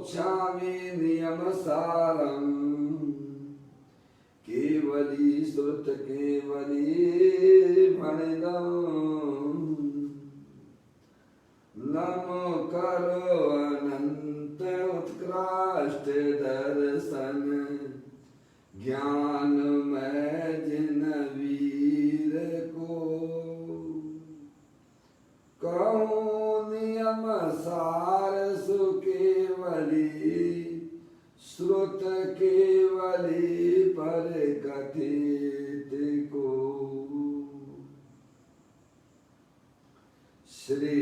वोक्षामि नियमसारम् केवली श्रुत केवली भणिदम् नमो करो अनंत उत्कृष्ट दर्शन ज्ञान में जिन वीर को कहूँ नियम सार सुकेवली श्रुत केवली पर कथित को। श्री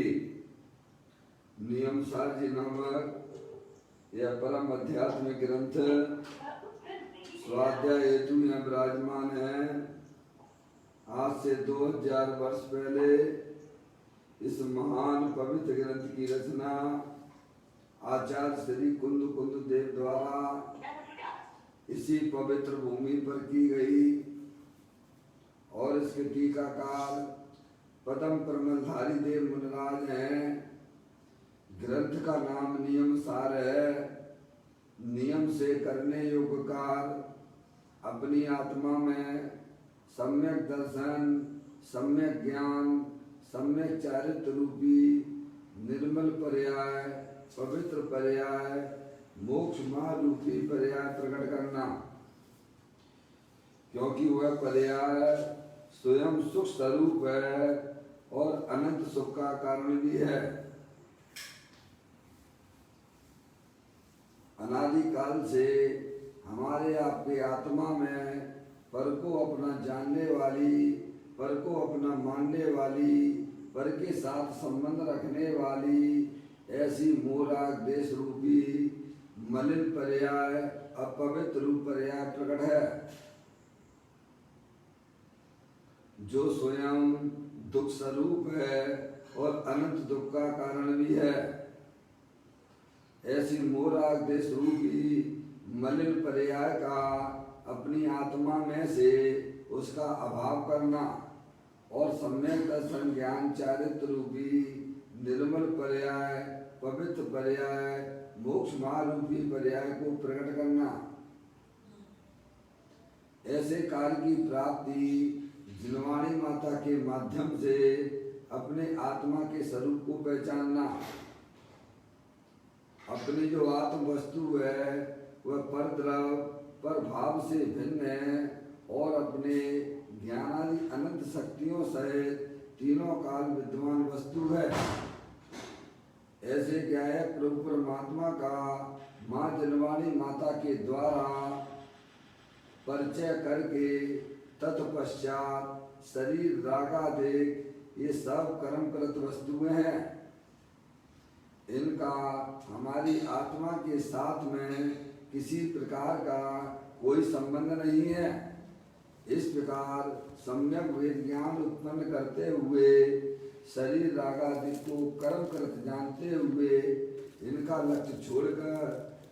नियमसार जी नामक यह परम आध्यात्मिक ग्रंथ स्वाध्याय हेतु में विराजमान है। आज से 2000 वर्ष पहले इस महान पवित्र ग्रंथ की रचना आचार्य श्री कुंद कुंद देव द्वारा इसी पवित्र भूमि पर की गई और इसके टीकाकार पदम प्रमलधारी देव मुनिराज हैं। ग्रंथ का नाम नियम सार है। नियम से करने योग्य कार्य अपनी आत्मा में सम्यक दर्शन, सम्यक ज्ञान, सम्यक चारित्र रूपी निर्मल पर्याय, पवित्र पर्याय, मोक्ष महारूपी पर्याय प्रकट करना, क्योंकि वह पर्याय स्वयं सुख स्वरूप है और अनंत सुख का कारण भी है। अनादि काल से हमारे आपके आत्मा में पर को अपना जानने वाली, पर को अपना मानने वाली, पर के साथ संबंध रखने वाली ऐसी मोराग देश रूपी मलिन पर्याय, अपवित्र रूप पर्याय प्रकट है, जो स्वयं दुख स्वरूप है और अनंत दुख का कारण भी है। ऐसी मोराग देश रूपी मलिन पर्याय का अपनी आत्मा में से उसका अभाव करना और सम्यक दर्शन ज्ञान चारित्र रूपी निर्मल पर्याय, पवित्र पर्याय, मोक्ष महारूपी पर्याय को प्रकट करना। ऐसे कार्य की प्राप्ति जिनवाणी माता के माध्यम से अपने आत्मा के स्वरूप को पहचानना। अपनी जो आत्म वस्तु है वह परद्रव पर भाव से भिन्न है और अपने ज्ञानादि अनंत शक्तियों सहित तीनों काल विद्यमान वस्तु है। ऐसे ज्ञायक प्रभु परमात्मा का माँ जनवाणी माता के द्वारा परिचय करके तत्पश्चात शरीर रागादेक ये सब कर्मकृत वस्तुएं हैं। इनका हमारी आत्मा के साथ में किसी प्रकार का कोई संबंध नहीं है। इस प्रकार सम्यक वेद ज्ञान उत्पन्न करते हुए शरीर रागादि को कर्मकृत जानते हुए इनका लक्ष्य छोड़कर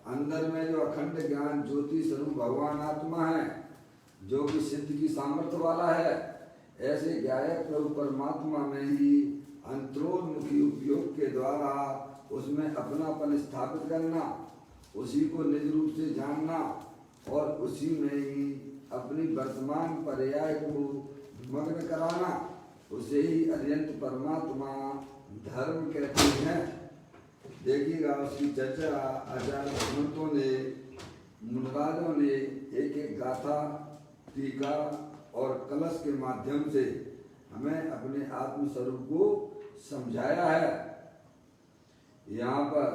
अंदर में जो अखंड ज्ञान ज्योति स्वरूप भगवान आत्मा है, जो कि सिद्ध की सामर्थ्य वाला है, ऐसे ज्ञायक प्रभु परमात्मा में ही अंतरोन्मुखी उपयोग के द्वारा उसमें अपनापन स्थापित करना, उसी को निज रूप से जानना और उसी में ही अपनी वर्तमान पर्याय को मग्न कराना, उसे ही अत्यंत परमात्मा धर्म कहते हैं। देखिएगा उसकी चर्चा आचार्य संतों ने, मुनिराजों ने एक एक गाथा, टीका और कलश के माध्यम से हमें अपने आत्म स्वरूप को समझाया है। यहाँ पर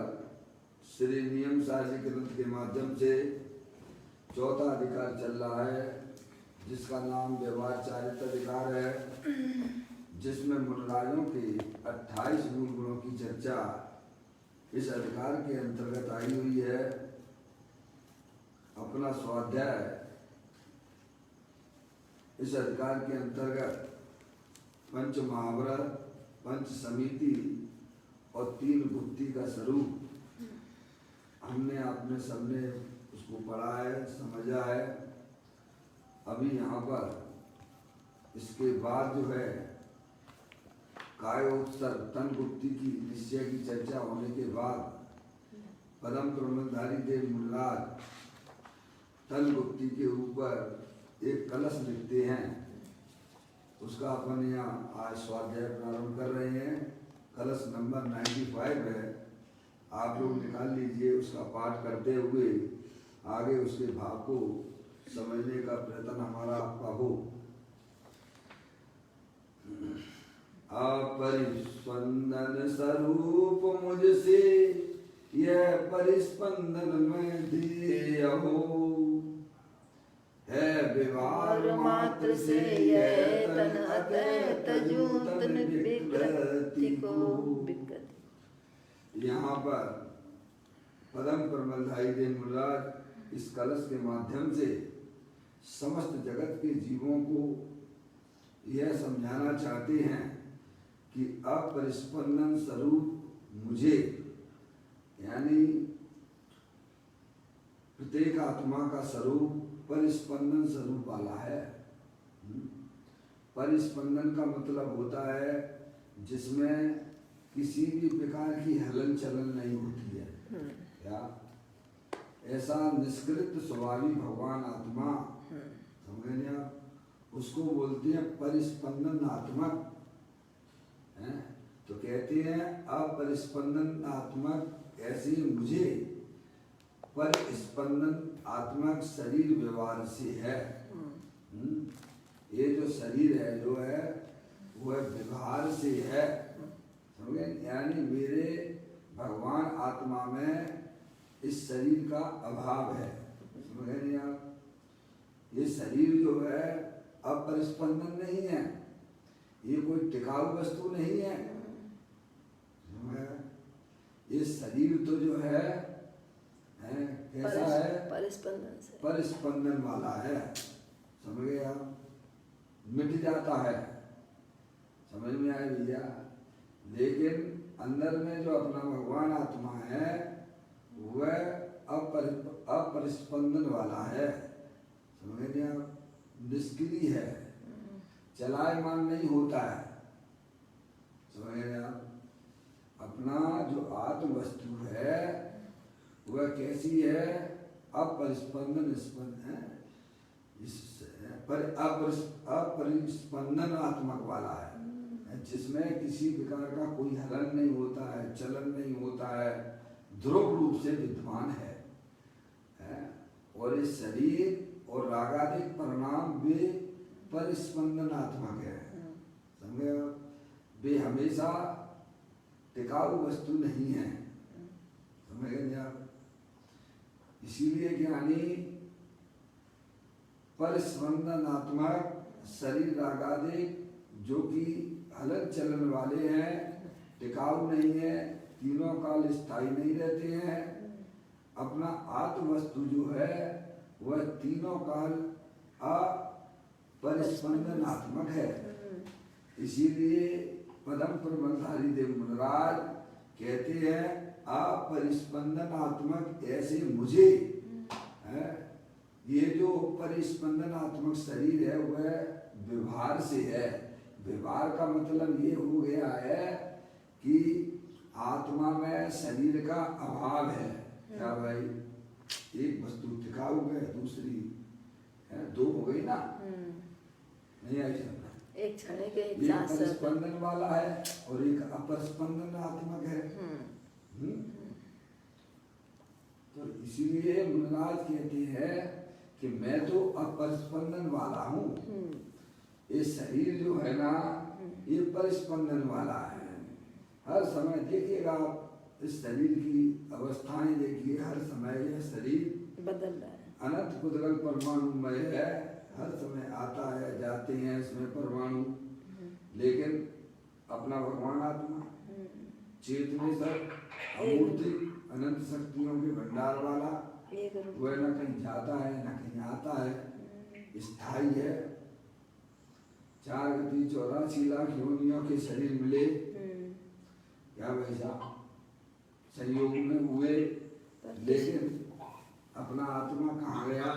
श्री नियमसार जी ग्रंथ के माध्यम से चौथा अधिकार चल रहा है, जिसका नाम व्यवहार चारित्र अधिकार है, जिसमें मुनिराजों के 28 मूल गुणों की चर्चा इस अधिकार के अंतर्गत आई हुई है। अपना स्वाध्याय इस अधिकार के अंतर्गत पंच महाव्रत, पंच समिति और 3 गुप्ती का स्वरूप हमने आपने सबने उसको पढ़ा है, समझा है। अभी यहाँ पर इसके बाद जो है कायोत्सर्ग तन गुप्ती की निश्चय की चर्चा होने के बाद परम ब्रह्मधारी देव मुनिराज तल गुप्ती के ऊपर एक कलश लिखते हैं। उसका अपन यहाँ आज स्वाध्याय प्रारंभ कर रहे हैं। कलश नंबर 95 है। आप लोग निकाल लीजिए, उसका पाठ करते हुए आगे उसके भाव को समझने का प्रयत्न हमारा आपका हो। अपरिस्पंदन स्वरूप मुझसे यह परिस्पंदन में दिए हो, है व्यवहार मात्र से यह तन अतः तजु तन विकृति को। यहाँ पर परम प्रमलधारी देव मुनिराज इस कलश के माध्यम से समस्त जगत के जीवों को यह समझाना चाहते हैं कि अपरिस्पंदन स्वरूप मुझे, यानी प्रत्येक आत्मा का स्वरूप परिस्पंदन स्वरूप वाला है। परिस्पंदन का मतलब होता है जिसमें किसी भी प्रकार की हलन चलन नहीं होती है। क्या ऐसा निष्कृत स्वभावी भगवान आत्मा, समझ नहीं आप, उसको बोलते हैं परिस्पंदन आत्मक है। तो कहते हैं अपरिस्पंदन आत्मक ऐसे मुझे परिस्पंदन आत्मक शरीर व्यवहार से है। ये जो शरीर है जो है वह व्यवहार से है, समझे, यानी मेरे भगवान आत्मा में इस शरीर का अभाव है। समझे नहीं आप, ये शरीर जो है अपरिस्पंदन नहीं है, ये कोई टिकाऊ वस्तु नहीं है। ये शरीर तो जो है कैसा है, परिस्पंदन से परिस्पंदन वाला है। समझ गए आप, मिट जाता है, समझ में आए भैया। लेकिन अंदर में जो अपना भगवान आत्मा है वह अपरिस्पंदन वाला है। समझ गए आप, निष्क्रिय है, चलायमान नहीं होता है। समझ गए आप, अपना जो आत्म वस्तु है वह कैसी है, अपरिस्पंदन स्पंदन है, अपरिस्पंदन आत्मक वाला है, जिसमें किसी प्रकार का कोई हलन नहीं होता है, चलन नहीं होता है, ध्रुव रूप से विद्यमान है। और इस शरीर और रागादिक परिणाम वे परिस्पंदनात्मक है। समझे, वे हमेशा टिकाऊ वस्तु नहीं है। समझ गए आप, इसीलिए ज्ञानी परिस्पंदनात्मक शरीर रागादिक जो कि हलन चलन वाले हैं, टिकाऊ नहीं है, तीनों काल स्थायी नहीं रहते हैं। अपना आत्म वस्तु जो है वह तीनों काल अपरिस्पंदनात्मक है। इसीलिए परम प्रबंधधारी देव मुनिराज कहते हैं अपरिस्पंदनात्मक ऐसे मुझे है। ये जो परिस्पंदनात्मक शरीर है वह व्यवहार से है। व्यवहार का मतलब ये हो गया है कि आत्मा में शरीर का अभाव है। क्या भाई, एक वस्तु टिकाऊ है, दूसरी है, दो हो गई ना, नहीं आई समझ। एक क्षण के एक परिस्पंदन वाला है और एक अपरिस्पंदनात्मक है। तो इसीलिए मुनिराज कहते हैं कि मैं तो अपरिस्पंदन वाला हूँ, ये शरीर जो है ना ये परिस्पंदन वाला है। हर समय देखिएगा आप इस शरीर की अवस्थाएं देखिए, हर समय यह शरीर बदल रहा है, अनंत पुद्गल परमाणुमय है, हर समय आता है जाते हैं इसमें परमाणु। लेकिन अपना भगवान आत्मा चेतनेश्वर अमूर्ति अनंत शक्तियों के भंडार वाला, वह न कहीं जाता है न कहीं आता है, स्थायी है। 4 गति 84 लाख योनियों के शरीर मिले, क्या वैसा संयोग में हुए, लेकिन अपना आत्मा कहाँ गया,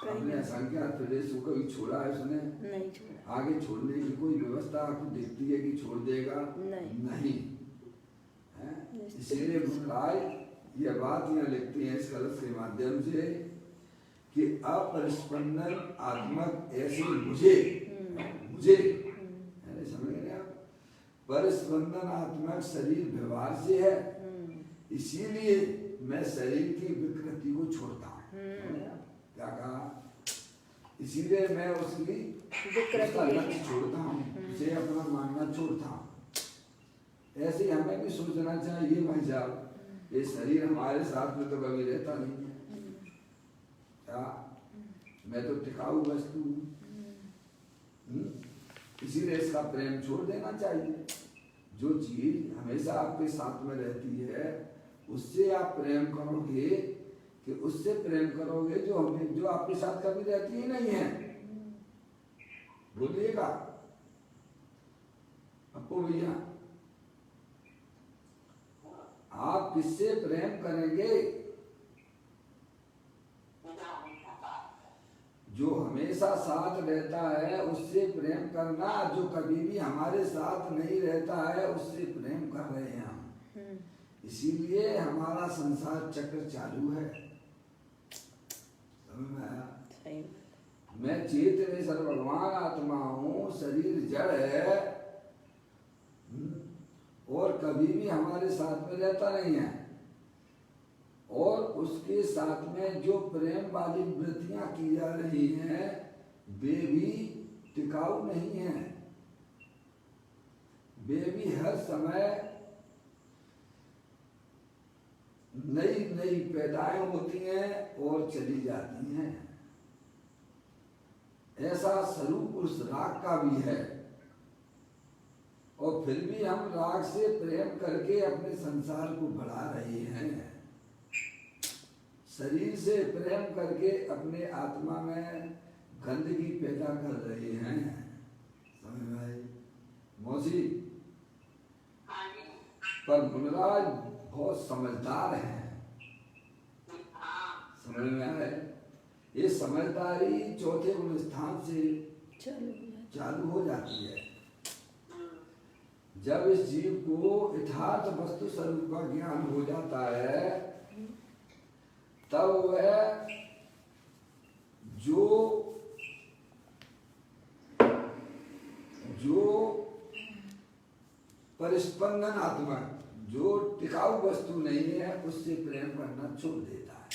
अपने असंख्यात प्रदेशों को भी छोड़ा है उसने, नहीं छोड़ा। आगे छोड़ने की कोई व्यवस्था आपको दिखती है कि छोड़ देगा? नहीं है। इसीलिए मुनिराज यह बात यहाँ लिखती हैं इस कलश के माध्यम से कि अपरिस्पंदन आत्मक ऐसे मुझे समझ गए आप? परिस्पंदन आत्मक शरीर व्यवहार से है, इसीलिए मैं शरीर की विकृति को छोड़ता हूँ। क्या कहा? इसीलिए मैं उसका लक्ष्य छोड़ता हूँ, उसे अपना मानना छोड़ता हूँ। ऐसे हमें भी सोचना चाहिए भाई साहब, ये शरीर हमारे साथ में तो कभी रहता नहीं है। क्या मैं तो टिकाऊ वस्तु हूँ, इसीलिए इसका प्रेम छोड़ देना चाहिए। जो चीज हमेशा आपके साथ में रहती है उससे आप प्रेम करोगे कि उससे प्रेम करोगे जो आपके साथ कभी रहती ही नहीं है। बोलिएगा अपू भैया, आप किससे प्रेम करेंगे? जो हमेशा साथ रहता है उससे प्रेम करना, जो कभी भी हमारे साथ नहीं रहता है उससे प्रेम कर रहे हैं हम। इसीलिए हमारा संसार चक्र चालू है। समझ में आया? मैं चेतनेश्वर भगवान आत्मा हूँ, शरीर जड़ है और कभी भी हमारे साथ में रहता नहीं है। और उसके साथ में जो प्रेम वाली वृत्तियां की जा रही हैं वे भी टिकाऊ नहीं है। वे भी हर समय नई नई पैदाएं होती हैं और चली जाती हैं। ऐसा स्वरूप उस राग का भी है। और फिर भी हम राग से प्रेम करके अपने संसार को बढ़ा रहे हैं। शरीर से प्रेम करके अपने आत्मा में गंदगी पैदा कर रहे हैं। समझ में आई मौसी? पर मुनराज बहुत समझदार है। समझ में आए? ये समझदारी चौथे गुण स्थान से चालू हो जाती है। जब इस जीव को यथार्थ वस्तु स्वरूप का ज्ञान हो जाता है तब वह जो परिस्पंदन आत्मा, जो टिकाऊ वस्तु नहीं है उससे प्रेम करना छोड़ देता है।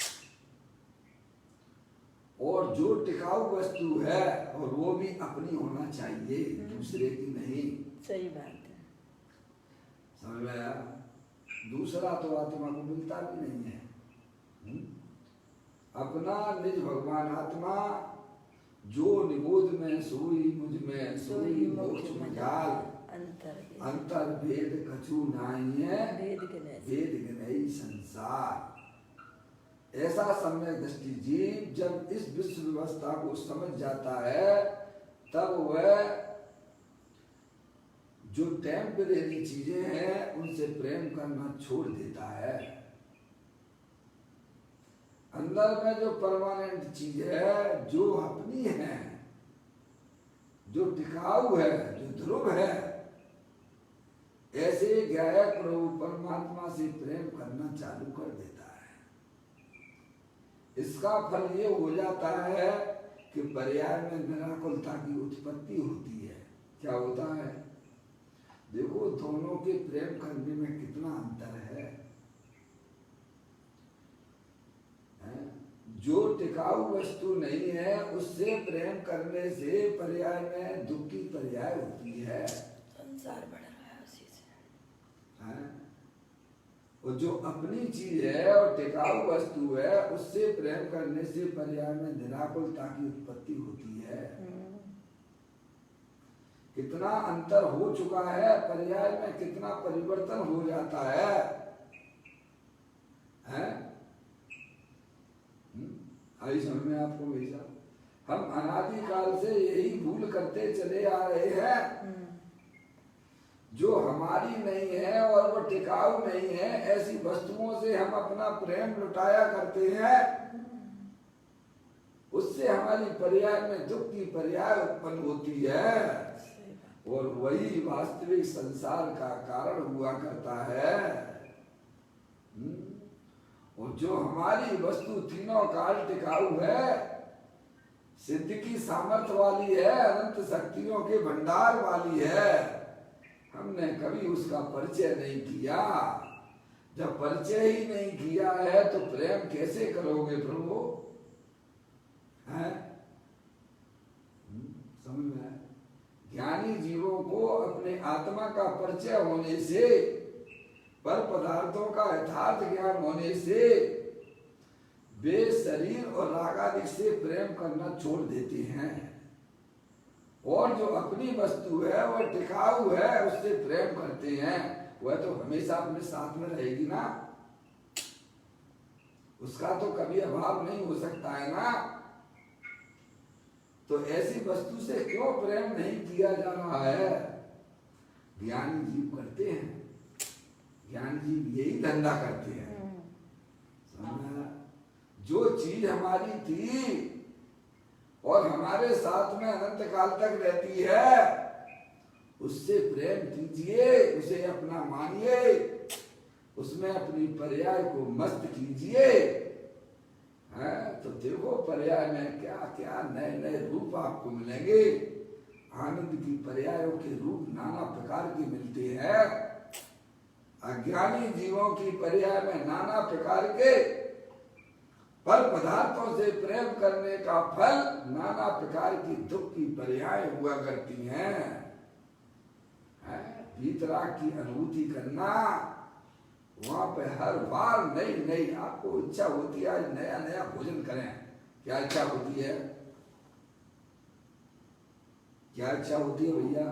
और जो टिकाऊ वस्तु है और वो भी अपनी होना चाहिए, दूसरे की नहीं। सही बात है। समझ में आया? दूसरा तो आत्मा को मिलता भी नहीं है। अपना निज भगवान आत्मा जो निबोध में सोई मुझ में सोई मोक्ष मजाल अंतर भेद कछु नाई है भेद गिनई संसार। ऐसा सम्यक दृष्टि जीव जब इस विश्व व्यवस्था को समझ जाता है तब वह जो टेम्परेरी चीजें हैं उनसे प्रेम करना छोड़ देता है। अंदर में जो परमानेंट चीज है, जो अपनी है, जो टिकाऊ है, जो ध्रुव है, ऐसे गायक प्रभु परमात्मा से प्रेम करना चालू कर देता है। इसका फल ये हो जाता है कि पर्याय में निराकुलता की उत्पत्ति होती है। क्या होता है? देखो दोनों के प्रेम करने में कितना अंतर है। जो टिकाऊ वस्तु नहीं है उससे प्रेम करने से पर्याय में दुख की पर्याय होती है। संसार बढ़ रहा है उसी से। और जो अपनी चीज है और टिकाऊ वस्तु है उससे प्रेम करने से पर्याय में निराकुलता की उत्पत्ति होती है। कितना अंतर हो चुका है, पर्याय में कितना परिवर्तन हो जाता है, आई समझ में आपको? वैसा हम अनादिकाल से यही भूल करते चले आ रहे हैं। जो हमारी नहीं है और वो टिकाऊ नहीं है, ऐसी वस्तुओं से हम अपना प्रेम लुटाया करते हैं। उससे हमारी पर्याय में दुख की पर्याय उत्पन्न होती है और वही वास्तविक संसार का कारण हुआ करता है। और जो हमारी वस्तु तीनों काल टिकाऊ है, सिद्ध की सामर्थ्य वाली है, अनंत शक्तियों के भंडार वाली है, हमने कभी उसका परिचय नहीं किया। जब परिचय ही नहीं किया है तो प्रेम कैसे करोगे प्रभु? है समझ में आया? ज्ञानी जीवों को अपने आत्मा का परिचय होने से, पर पदार्थों का यथार्थ ज्ञान होने से वे शरीर और रागादि से प्रेम करना छोड़ देते हैं, और जो अपनी वस्तु है वह टिकाऊ है उससे प्रेम करते हैं। वह तो हमेशा अपने साथ में रहेगी ना, उसका तो कभी अभाव नहीं हो सकता है ना। तो ऐसी वस्तु से क्यों प्रेम नहीं किया जा रहा है? ज्ञानी जीव करते हैं, ज्ञानी जीव यही धंधा करते हैं। समझा? जो चीज हमारी थी और हमारे साथ में अनंत काल तक रहती है, उससे प्रेम कीजिए, उसे अपना मानिए, उसमें अपनी पर्याय को मस्त कीजिए। तो देखो पर्याय में क्या क्या नए नए रूप आपको मिलेंगे। आनंद की पर्यायों के रूप नाना प्रकार के मिलते हैं। अज्ञानी जीवों की पर्याय में नाना प्रकार के, पर पदार्थों से प्रेम करने का फल नाना प्रकार की दुख की पर्याय हुआ करती हैं। वीतराग की अनुभूति करना, वहां पे हर बार नई नई आपको इच्छा होती है, आज नया नया भोजन करें। क्या इच्छा होती है? क्या इच्छा होती है भैया?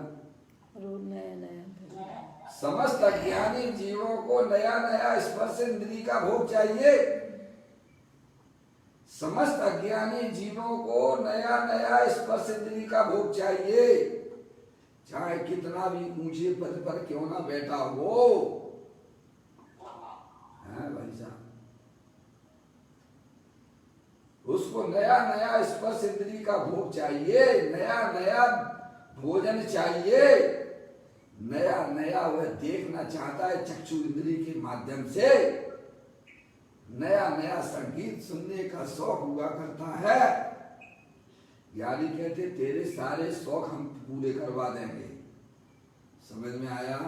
रोज नया नया। समस्त अज्ञानी जीवों को नया नया स्पर्श इंद्री का भोग चाहिए। समस्त अज्ञानी जीवों को नया नया स्पर्श इंद्री का भोग चाहिए, चाहे कितना भी ऊंचे पद पर क्यों ना बैठा हो। है भाई साहब, उसको नया नया स्पर्श इंद्री का भोग चाहिए, नया नया भोजन चाहिए, नया नया वह देखना चाहता है चक्षु इंद्री के माध्यम से, नया नया संगीत सुनने का शौक हुआ करता है। ज्ञानी कहते तेरे सारे शौक हम पूरे करवा देंगे। समझ में आया?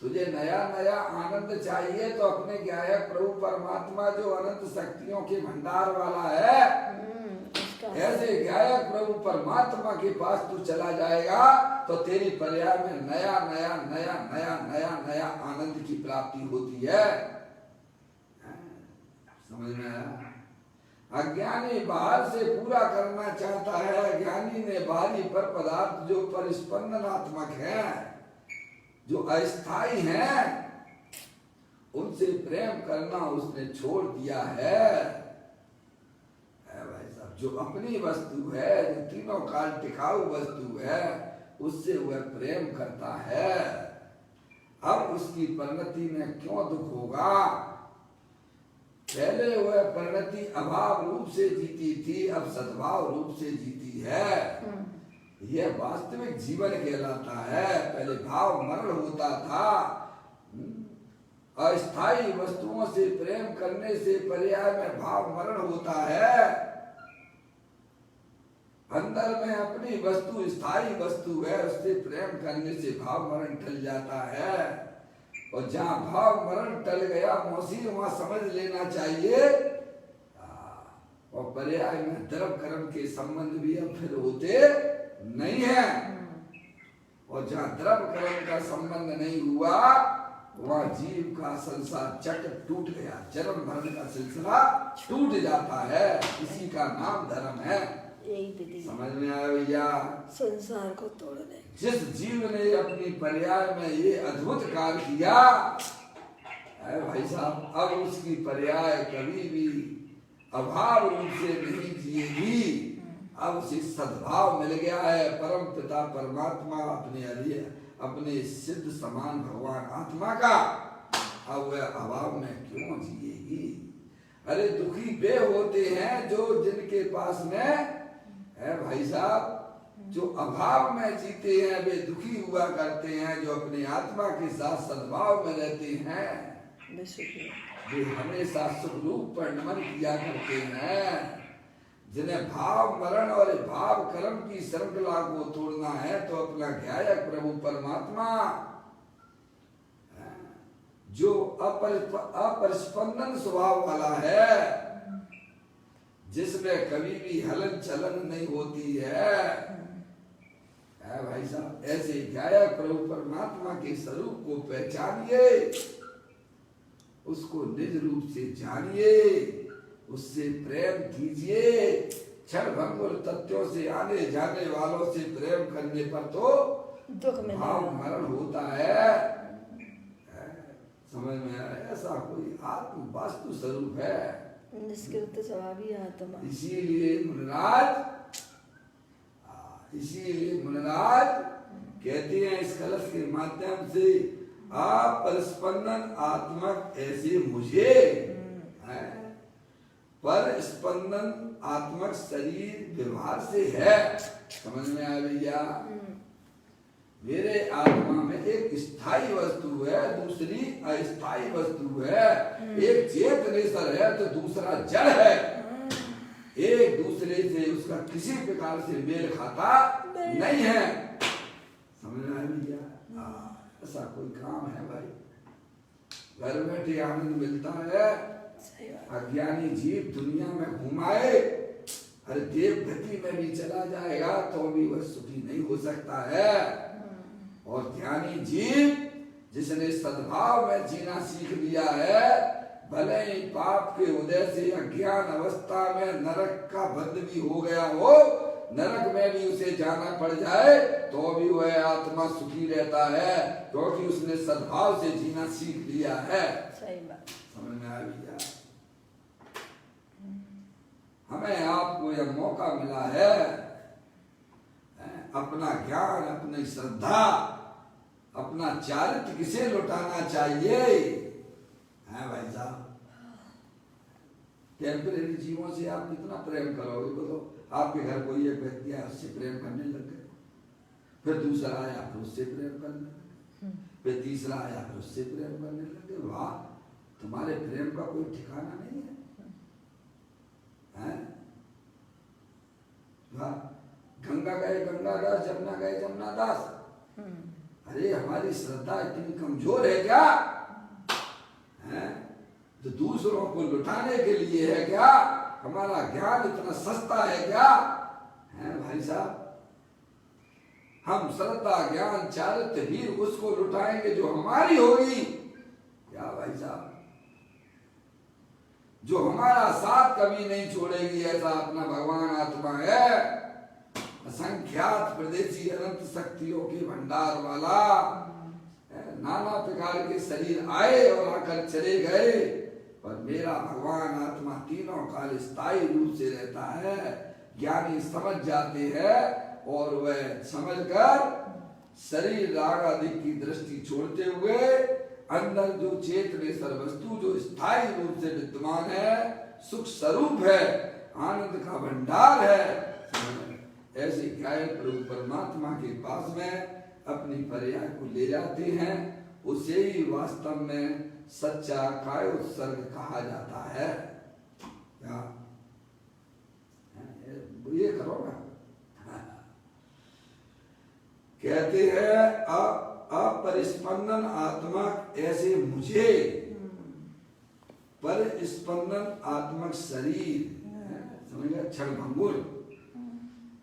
तुझे नया नया आनंद चाहिए तो अपने गायक प्रभु परमात्मा जो अनंत शक्तियों के भंडार वाला है, ऐसे गायक प्रभु परमात्मा के पास तू चला जाएगा तो तेरी पर्याय में नया नया नया नया नया नया आनंद की प्राप्ति होती है। समझ में आया? अज्ञानी बाहर से पूरा करना चाहता है, ज्ञानी ने बाहरी पर पदार्थ जो परिस्पंदनात्मक है, जो अस्थाई हैं, उनसे प्रेम करना उसने छोड़ दिया है। भाई साहब, जो अपनी वस्तु है, जो तीनों काल टिकाऊ वस्तु है, उससे वह प्रेम करता है। अब उसकी परिणति में क्यों दुख होगा? पहले वह परिणति अभाव रूप से जीती थी, अब सद्भाव रूप से जीती है। यह वास्तविक जीवन कहलाता है। पहले भाव मरण होता था। अस्थाई वस्तुओं से प्रेम करने से पर्याय में भाव मरण होता है। अंदर में अपनी वस्तु स्थायी वस्तु है, उससे प्रेम करने से भाव मरण टल जाता है। और जहां भाव मरण टल गया मौसी, वहां समझ लेना चाहिए और पर्याय में द्रव कर्म के संबंध भी अब फिर होते नहीं है। और जहां द्रव कर्म का संबंध नहीं हुआ, वहां जीव का संसार चक्र टूट गया, जन्म मरण का सिलसिला टूट जाता है। इसी का नाम धर्म है। समझ में आया भैया? संसार को तोड़ने। जिस जीव ने अपनी पर्याय में ये अद्भुत कार्य किया है भाई साहब, अब उसकी पर्याय कभी भी अभाव रूप से नहीं जिएगी। अब उसे सद्भाव मिल गया है। परम पिता परमात्मा अपने सिद्ध समान भगवान आत्मा का, अब वह अभाव में क्यों जिएगी? अरे दुखी वे होते हैं जो जिनके पास में है भाई साहब, जो अभाव में जीते हैं वे दुखी हुआ करते हैं। जो अपनी आत्मा के साथ सद्भाव में रहते हैं वे हमेशा सुख रूप पर नमन किया करते हैं। जिन्हें भाव मरण और भाव कर्म की श्रृंखला को तोड़ना है तो अपना ध्यायक प्रभु परमात्मा जो अपरिस्पंदन स्वभाव वाला है, जिसमें कभी भी हलन चलन नहीं होती है भाई साहब, ऐसे ध्यायक प्रभु परमात्मा के स्वरूप को पहचानिए, उसको निज रूप से जानिए, उससे प्रेम कीजिए। क्षण भंगुर तथ्यों से आने जाने वालों से प्रेम करने पर तो दुख में भाव मरण होता है। समझ में आया? ऐसा कोई आत्म वास्तु स्वरूप है, निष्कृत स्वभावी आत्मा। इसीलिए मुनिराज कहते हैं इस कलश के माध्यम से अपरिस्पंदन आत्मक ऐसे मुझे है, पर स्पंदन आत्मक शरीर व्यवहार से है। समझ में आ भैया? मेरे आत्मा में एक स्थायी वस्तु है, दूसरी अस्थायी वस्तु है। एक चेतनेश्वर है तो दूसरा जड़ है। एक दूसरे से उसका किसी प्रकार से मेल खाता नहीं है। समझ में आ भैया? ऐसा कोई काम है भाई, घर बैठे आनंद मिलता है। अज्ञानी जीव दुनिया में घुमाए, हर देव गति में भी चला जाएगा तो भी वह सुखी नहीं हो सकता है। और ज्ञानी जीव जिसने सद्भाव में जीना सीख लिया है, भले ही पाप के उदय से अज्ञान अवस्था में नरक का बंद भी हो गया हो, नरक में भी उसे जाना पड़ जाए तो भी वह आत्मा सुखी रहता है, क्योंकि उसने सद्भाव से जीना सीख लिया है। सही बात। समझ में आ गया? हमें आपको यह मौका मिला है, अपना ज्ञान, अपनी श्रद्धा, अपना चारित्र किसे लौटाना चाहिए है भाई साहब? टेम्परेरी जीवों से आप कितना प्रेम करोगे? बोलो, आपके घर कोई एक व्यक्ति आया, उससे प्रेम करने लग गए, फिर दूसरा आया, फिर उससे प्रेम करने लगे, फिर तीसरा आया, फिर उससे प्रेम करने लगे। वाह, तुम्हारे प्रेम का कोई ठिकाना नहीं है, हैं? वाह, गंगा गए गंगादास, जमुना गए जमुनादास। अरे हमारी श्रद्धा इतनी कमजोर है क्या? हैं? तो दूसरों को लुटाने के लिए है क्या? हमारा ज्ञान इतना सस्ता है क्या? हैं भाई साहब? हम श्रद्धा, ज्ञान, चारित्र वीर उसको लुटाएंगे जो हमारी होगी क्या भाई साहब? जो हमारा साथ कभी नहीं छोड़ेगी, ऐसा अपना भगवान आत्मा है, असंख्यात प्रदेशी अनंत शक्तियों के भंडार वाला। नाना प्रकार के शरीर आए और आकर चले गए, पर मेरा भगवान आत्मा तीनों काल स्थायी रूप से रहता है। ज्ञानी समझ जाते हैं और वह समझकर शरीर राग आदि की दृष्टि छोड़ते हुए अंदर जो चेतनेश्वर वस्तु जो स्थायी रूप से विद्यमान है, सुख स्वरूप है, आनंद का भंडार है, ऐसे गायक प्रभु परमात्मा के पास में अपनी पर्याय को ले जाते हैं। उसे ही वास्तव में सच्चा काय उत्सर्ग कहा जाता है। क्या ये करो ना? कहते हैं अपरिस्पंदन आत्मक ऐसे मुझे, पर स्पंदन आत्मक शरीर समझ, क्षण भंगुर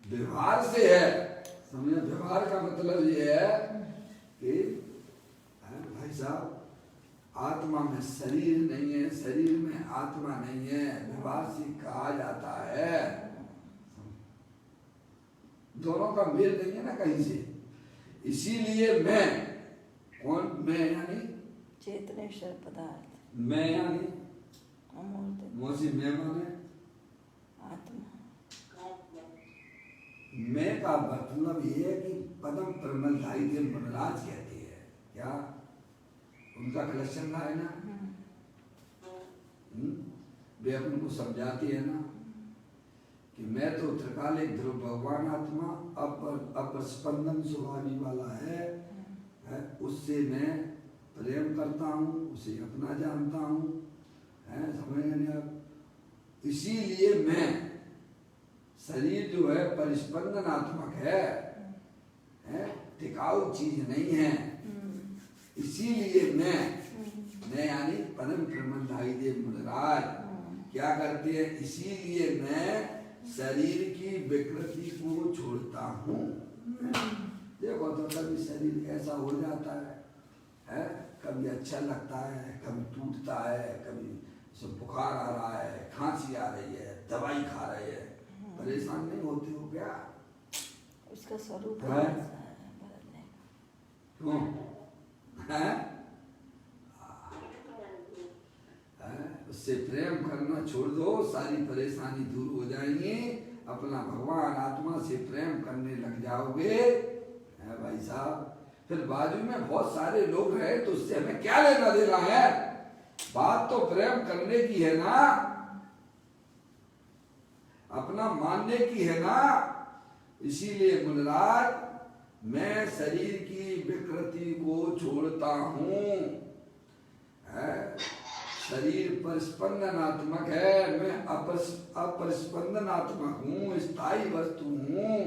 व्यवहार से है। समझे? व्यवहार का मतलब ये है कि भाई साहब, आत्मा में शरीर नहीं है, शरीर में आत्मा नहीं है, व्यवहार से कहा जाता है। दोनों का मेल नहीं है ना कहीं से। इसीलिए मैं, कौन मैं? यानी चेतनेश्वर पदार्थ। मैं यानी अमूर्त मैं माने आत्मा। मैं का मतलब ये है कि पदम परमलधारी के मनराज कहते हैं क्या? उनका कलेक्शन ना है ना, वे अपन को समझाती है ना कि मैं तो त्रिकालिक ध्रुव भगवान आत्मा अपस्पंदन स्वभावी वाला है, उससे मैं प्रेम करता हूँ, उसे अपना जानता हूँ, समझ नहीं आप? इसीलिए मैं, शरीर जो है परिस्पंदनात्मक है, टिकाऊ चीज नहीं है। इसीलिए मैं यानी परम ब्रह्मधारी देव मुनिराज क्या करते हैं? इसीलिए मैं शरीर की विकृति को छोड़ता हूँ। देखो तो कभी शरीर ऐसा हो जाता है, कभी अच्छा लगता है, कभी टूटता है, कभी बुखार आ रहा है, खांसी आ रही है, दवाई खा रहे हैं, परेशान नहीं होते हो क्या? उसका स्वरूप है? क्यों? उससे प्रेम करना छोड़ दो, सारी परेशानी दूर हो जाएंगी। अपना भगवान आत्मा से प्रेम करने लग जाओगे, है भाई साहब। फिर बाजू में बहुत सारे लोग रहे तो उससे हमें क्या लेना देना है? बात तो प्रेम करने की है ना, अपना मानने की है ना। इसीलिए मुनिराज मैं शरीर की विकृति को छोड़ता हूँ। शरीर परिस्पंदनात्मक है, मैं अपरिस्पंदनात्मक हूँ, स्थायी वस्तु हूँ।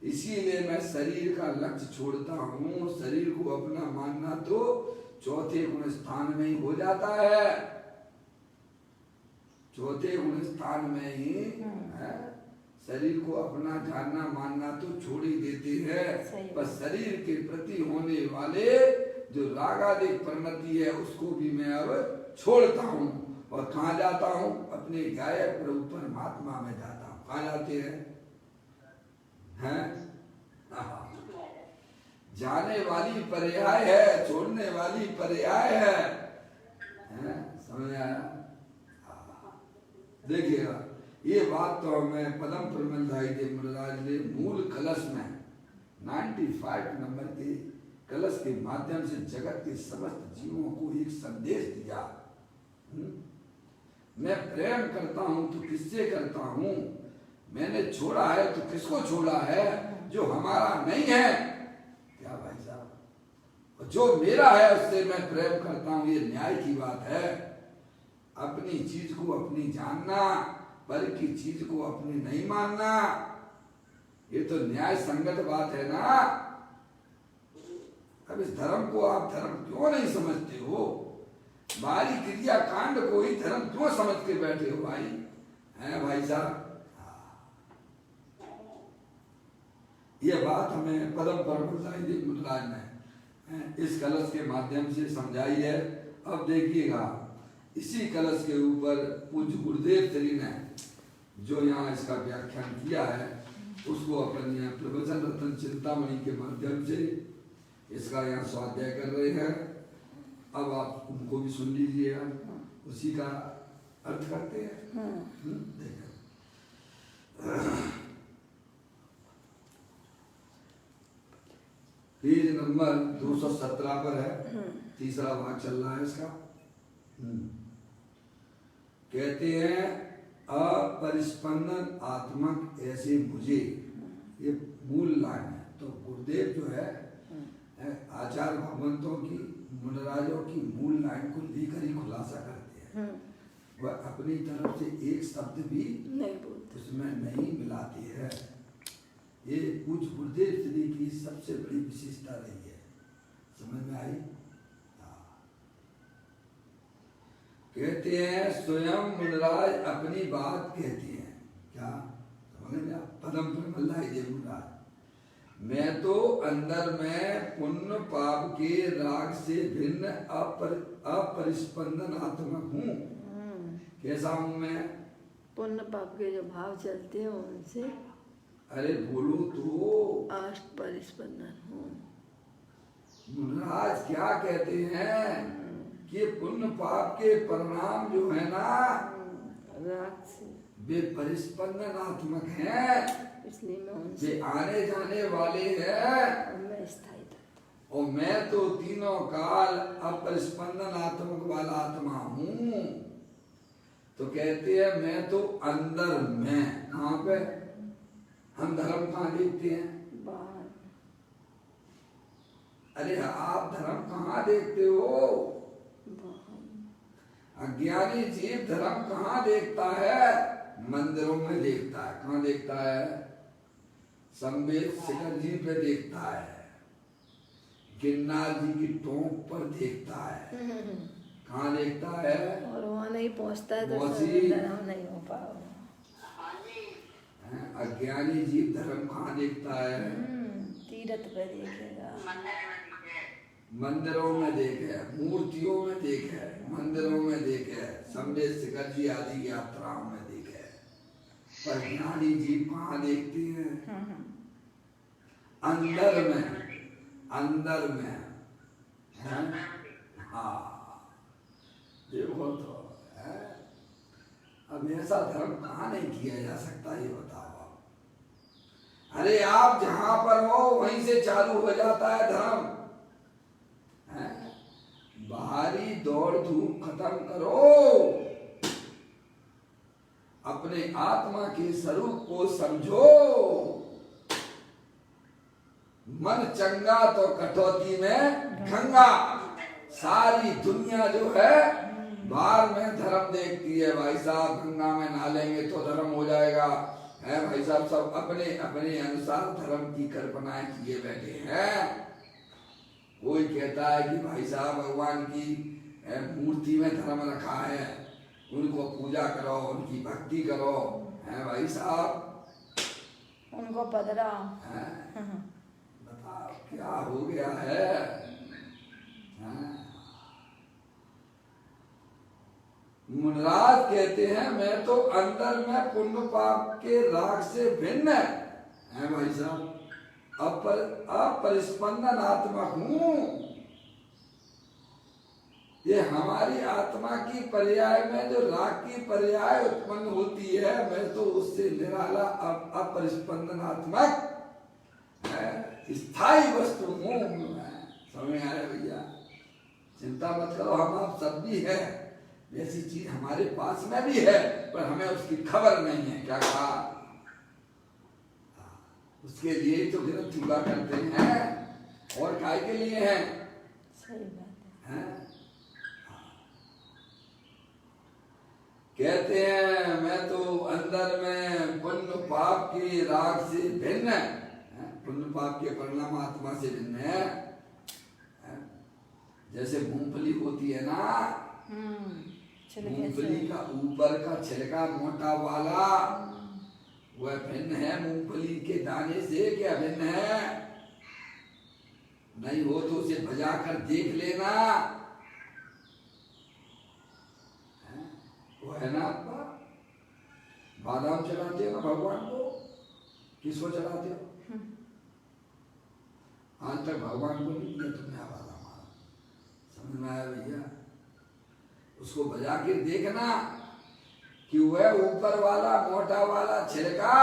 इसीलिए मैं शरीर का लक्ष्य छोड़ता हूँ। शरीर को अपना मानना तो चौथे गुण स्थान में ही हो जाता है, चौथे गुण स्थान में ही है। शरीर को अपना जानना मानना तो छोड़ ही देते हैं, पर शरीर के प्रति होने वाले जो रागादिक प्रवृत्ति है उसको भी मैं अब छोड़ता हूँ। और कहाँ जाता हूँ? अपने गायक प्रभु परमात्मा में जाता हूँ। कहाँ जाते हैं? जाने वाली पर्याय है, छोड़ने वाली पर्याय है। समझ आया? देखिएगा, ये बात तो हमें पदम प्रबंधाई देव मुनिराज ने मूल कलश में 95 नंबर के कलश के माध्यम से जगत के समस्त जीवों को एक संदेश दिया। मैं प्रेम करता हूं तो किससे करता हूं? मैंने छोड़ा है तो किसको छोड़ा है? जो हमारा नहीं है। क्या भाई साहब? जो मेरा है उससे मैं प्रेम करता हूं, ये न्याय की बात है। अपनी चीज को अपनी जानना, पर की चीज को अपनी नहीं मानना, ये तो न्याय संगत बात है ना। अब इस धर्म को आप धर्म क्यों नहीं समझते हो? बाहरी क्रिया कांड को ही धर्म क्यों समझ के बैठे हो भाई? हैं भाई साहब? ये बात हमें पदम परमहंस देव मुनिराज ने इस कलश के माध्यम से समझाई है। अब देखिएगा, इसी कलश के ऊपर पूज्य गुरुदेव श्री ने जो यहाँ इसका व्याख्यान किया है उसको अपन यहाँ प्रवचन रत्न चिंतामणि के माध्यम से इसका यहाँ स्वाध्याय कर रहे हैं। अब आप उनको भी सुन लीजिए, उसी का अर्थ करते हैं। देखिए, पेज नंबर 217 पर है, तीसरा भाग चल रहा है इसका। कहते हैं अपरिस्पंदन आत्मक ऐसे मुझे, ये मूल लाइन है। तो गुरुदेव जो है आचार्य भगवंतों की, मुनिराजों की मूल लाइन को लेकर ही खुलासा करते हैं। वह अपनी तरफ से एक शब्द भी नहीं बोलते, उसमें नहीं मिलाती है। ये पूज्य गुरुदेव श्री की सबसे बड़ी विशेषता रही है। समझ में आई? कहते हैं स्वयं मुनिराज अपनी बात कहते हैं। क्या समझ में? पदम प्रमल्लाय देव मुनिराज, मैं तो अंदर में पुण्य पाप के राग से भिन्न अपरिस्पंदनात्मक हूँ। कैसा हूँ मैं? पुण्य पाप के जो भाव चलते हैं उनसे, अरे बोलो तो, अष्ट परिस्पंदन हूँ। मुनिराज क्या कहते हैं कि पुण्य पाप के परिणाम जो है ना, राग से वे परिस्पंदनात्मक हैं, इसलिए मैं उनसे, वे आने जाने वाले हैं। मैं स्थायी था, और मैं तो तीनों काल अपरिस्पंदनात्मक वाला आत्मा हूँ। तो कहते हैं मैं तो अंदर में, कहाँ पे? हम धर्म कहाँ देखते हैं? बाहर। अरे आप धर्म कहाँ देखते हो? अज्ञानी जीव धर्म कहाँ देखता है? मंदिरों में देखता है। कहाँ देखता है? संवेद शिखर जी पे देखता है, गिरनार जी की टोंक पर देखता है। कहाँ देखता है? और वहाँ नहीं पहुँचता है तो मौसी। धर्म नहीं हो पाओ। अज्ञानी जीव धर्म कहाँ देखता है? तीर्थ पे देखेगा, मंदिरों में देखे, मूर्तियों में देखे, मंदिरों में देखे, संवेद शिखर जी आदि यात्राओं में देखे। पर ज्ञानी जीव कहाँ देखते हैं? अंदर में, अंदर में है। हाँ देखो तो है। अब ऐसा धर्म कहाँ नहीं किया जा सकता, ये बताओ। अरे आप जहां पर हो वहीं से चालू हो जाता है धर्म। बाहरी दौड़ धूप खत्म करो, अपने आत्मा के स्वरूप को समझो। मन चंगा तो कटौती में गंगा। सारी दुनिया जो है बाहर में धर्म देखती है। भाई साहब गंगा में नहा लेंगे तो धर्म हो जाएगा, है भाई साहब। सब अपने अपने अनुसार धर्म की कल्पनाएं किए बैठे हैं। कोई कहता है कि भाई साहब भगवान की मूर्ति में धर्म रखा है, उनको पूजा करो, उनकी भक्ति करो, है भाई साहब। उनको पधरा। बताओ क्या हो गया है? मुनराज कहते हैं मैं तो अंदर में पुण्य पाप के राग से भिन्न है भाई साहब, अपरिस्पंदन आत्मा हूं। ये हमारी आत्मा की पर्याय में जो राग की पर्याय उत्पन्न होती है, मैं तो उससे निराला अपरिस्पंदन आत्मक स्थायी वस्तु हूं। समझ में आया भैया? चिंता मत करो, हम आप सब भी है, ऐसी चीज हमारे पास में भी है, पर हमें उसकी खबर नहीं है। क्या कहा? उसके लिए तो गिरफ्त चूका करते हैं, और काय के लिए है? सही बात है? कहते हैं मैं तो अंदर में पुण्य पाप की राग से भिन्न है। पुण्य पाप के परिणाम आत्मा से भिन्न है। जैसे मूंगफली होती है ना, मूंगफली का ऊपर का छिलका मोटा वाला वह भिन्न है मूंगफली के दाने से। क्या भिन्न है? नहीं हो तो उसे भजा कर देख लेना। वो है ना आपका। बादाम चढ़ाते हो ना भगवान को, किसको चढ़ाते हो? आज तक भगवान को नहीं दिया तुमने बादाम। समझ में आया भैया? उसको बजा के देखना कि वह ऊपर वाला मोटा वाला छिलका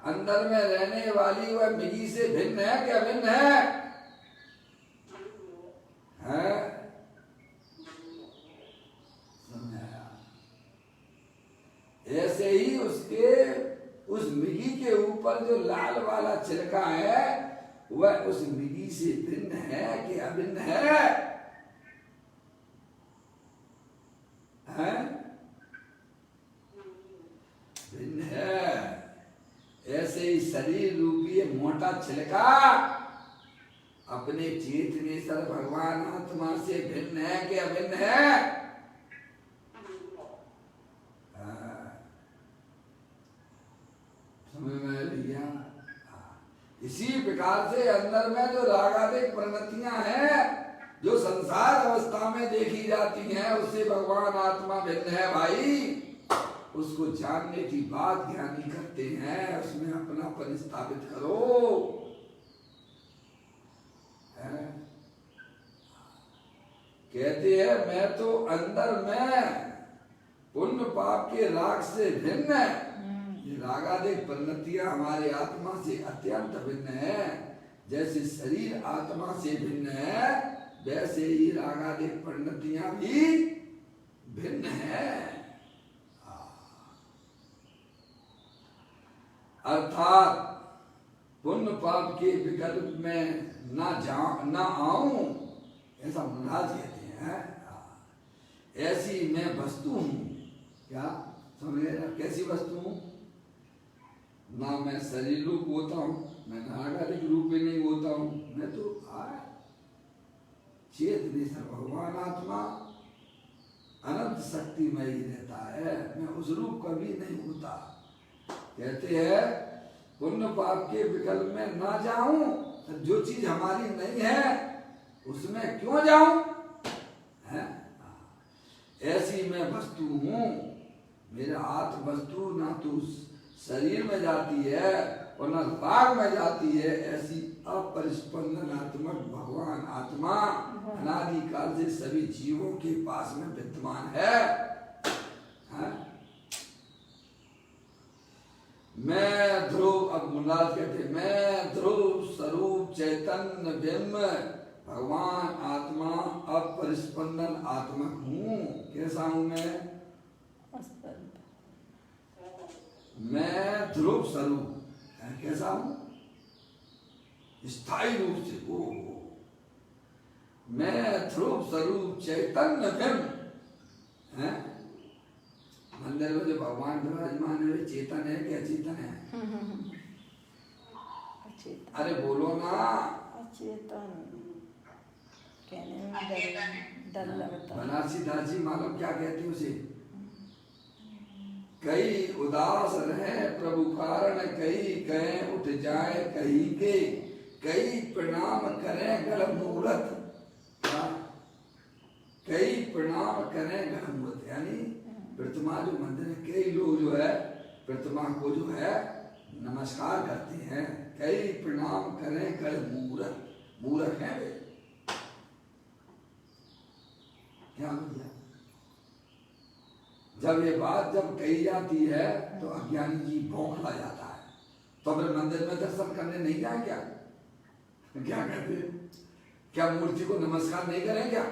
अंदर में रहने वाली वह मिगी से भिन्न है। क्या भिन्न है? ऐसे ही उसके उस मिगी के ऊपर जो लाल वाला छिलका है वह उस मिगी से भिन्न है कि अभिन्न है? भिन्न है। ऐसे ही शरीर रूपी मोटा छिलका अपने चेतनेश्वर भगवान आत्मा से भिन्न है कि अभिन्न है? समझ में लिया? इसी प्रकार से अंदर में जो रागादिक प्रवृत्तियां हैं, जो संसार अवस्था में देखी जाती हैं, उससे भगवान आत्मा भिन्न है भाई। उसको जानने की बात ज्ञानी करते हैं, उसमें अपना पन स्थापित करो। कहते हैं मैं तो अंदर में पुण्य पाप के राग से भिन्न है। ये रागादिक प्रवृत्तियां हमारे आत्मा से अत्यंत भिन्न है। जैसे शरीर आत्मा से भिन्न है, वैसे ही रागादिक प्रवृत्तियां भी भिन्न है। अर्थात पुण्य पाप के विकल्प में ना आऊं, ऐसा मुनराज कहते हैं। ऐसी मैं वस्तु हूँ। क्या समझ गए? कैसी वस्तु हूँ? ना मैं शरीर रूप होता हूँ, मैं नागरिक रूप में नहीं होता हूँ, मैं तो चेतन से भगवान आत्मा अनंत शक्तिमय ही रहता है। मैं उस रूप कभी नहीं होता। कहते हैं पुण्य पाप के विकल्प में ना जाऊं, जो चीज हमारी नहीं है उसमें क्यों जाऊं? है? ऐसी मैं वस्तु हूँ। मेरा आत्म वस्तु ना तो शरीर में जाती है और न राग में जाती है। ऐसी अपरिस्पंदनात्मक भगवान आत्मा अनादिकाल से सभी जीवों के पास में विद्यमान है। मैं ध्रुव, अब मुन्नाथ कहते मैं ध्रुव स्वरूप चैतन्य ब्रह्म भगवान आत्मा अपरिस्पंदन आत्मक हूँ। कैसा हूँ मैं? मैं ध्रुव स्वरूप कैसा हूँ? स्थायी रूप से वो। मैं ध्रुव स्वरूप चैतन्य ब्रह्म है। मंदिर में जो भगवान विराजमान है वे चेतन है कि अचेतन है? अरे बोलो ना। अचेतन कहने में डर लगता। बनारसी दास जी मालूम क्या कहते उसे? कई उदास रहे प्रभु कारण, कई कहें उठ जाए कहीं के, कई प्रणाम करें गल मुहूर्त। कई प्रणाम करें गल मुहूर्त, यानी प्रतिमा जो मंदिर में कई लोग जो है प्रतिमा को जो है नमस्कार करते हैं। कई प्रणाम करें गल मुहूर्त, मूर्ख है वे। क्या भैया? जब ये बात जब कही जाती है तो अज्ञानी जी बौखला जाता है। तो फिर मंदिर में दर्शन करने नहीं जाए क्या? क्या कहते हैं? क्या मूर्ति को नमस्कार नहीं करें क्या?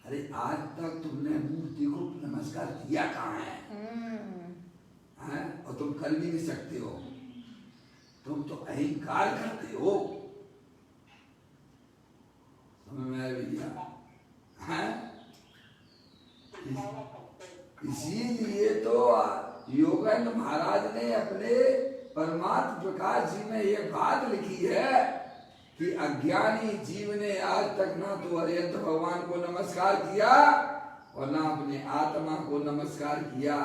अरे आज तक तुमने मूर्ति को नमस्कार किया कहाँ है? और तुम कर भी नहीं सकते हो। तुम तो अहंकार करते हो। समझ में आया भैया? इसीलिए तो योगेंद्र महाराज ने अपने परमात्म प्रकाश जी में ये बात लिखी है कि अज्ञानी जीव ने आज तक ना तो अरिहंत भगवान को नमस्कार किया और ना अपने आत्मा को नमस्कार किया।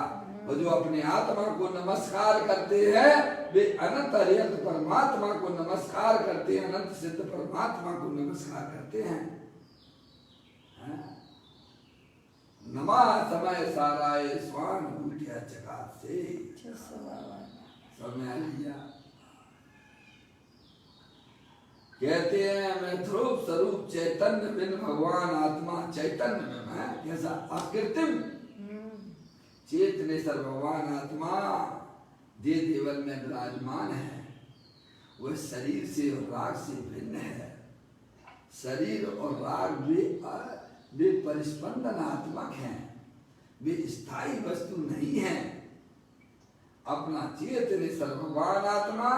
और जो अपने आत्मा को नमस्कार करते हैं वे अनंत अरिहंत परमात्मा को नमस्कार करते हैं, अनंत सिद्ध परमात्मा को नमस्कार करते हैं। नमा समय साराए स्वान भूतिया चकात से। समय आ लिया। कहते हैं मैं ध्रुव स्वरूप चैतन्य बिन भगवान आत्मा चैतन्य में मैं कैसा अकृत्रिम चेतनेश्वर भगवान आत्मा दे देवल में विराजमान है। वह शरीर से और राग से भिन्न है। शरीर और राग वे परिस्पंदनात्मक हैं, वे स्थायी वस्तु नहीं है। अपना चेतनेश्वर भगवान आत्मा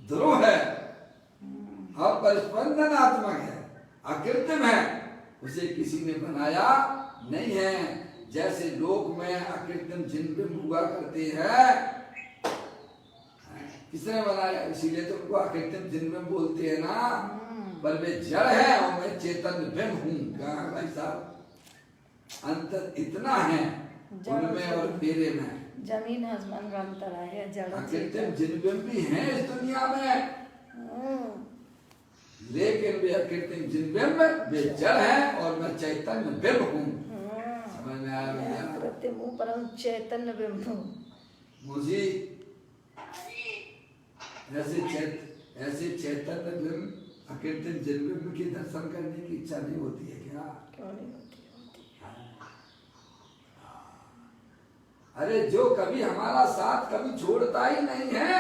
ध्रुव है, अपरिस्पंदनात्मक है, अकृत्रिम है। उसे किसी ने बनाया नहीं है। जैसे लोक में अकृत्रिम जिन हुआ करते हैं, किसने बनाया? इसीलिए तो उनको अकृत्रिम जिन बोलते हैं ना। पर वे जड़ है और मैं चेतन ब्रह्म हूँ। क्या भाई साहब? अंतर इतना है उनमें और मेरे में। जमीन आसमान का अंतर है। जड़ अकृत्रिम जिन भी हैं इस दुनिया में, लेकिन वे अकृत्रिम जिन वे जड़ है और मैं चैतन्य ब्रह्म हूँ। समझ में आया भैया? अकृत्रिम हूँ परंतु चैतन्य ब्रह्म हूँ। मुझे ऐसे चैतन्य ब्रह्म अकृत्रिम जिन के दर्शन करने की इच्छा नहीं होती है क्या? क्यों नहीं होती? अरे जो कभी हमारा साथ कभी छोड़ता ही नहीं है,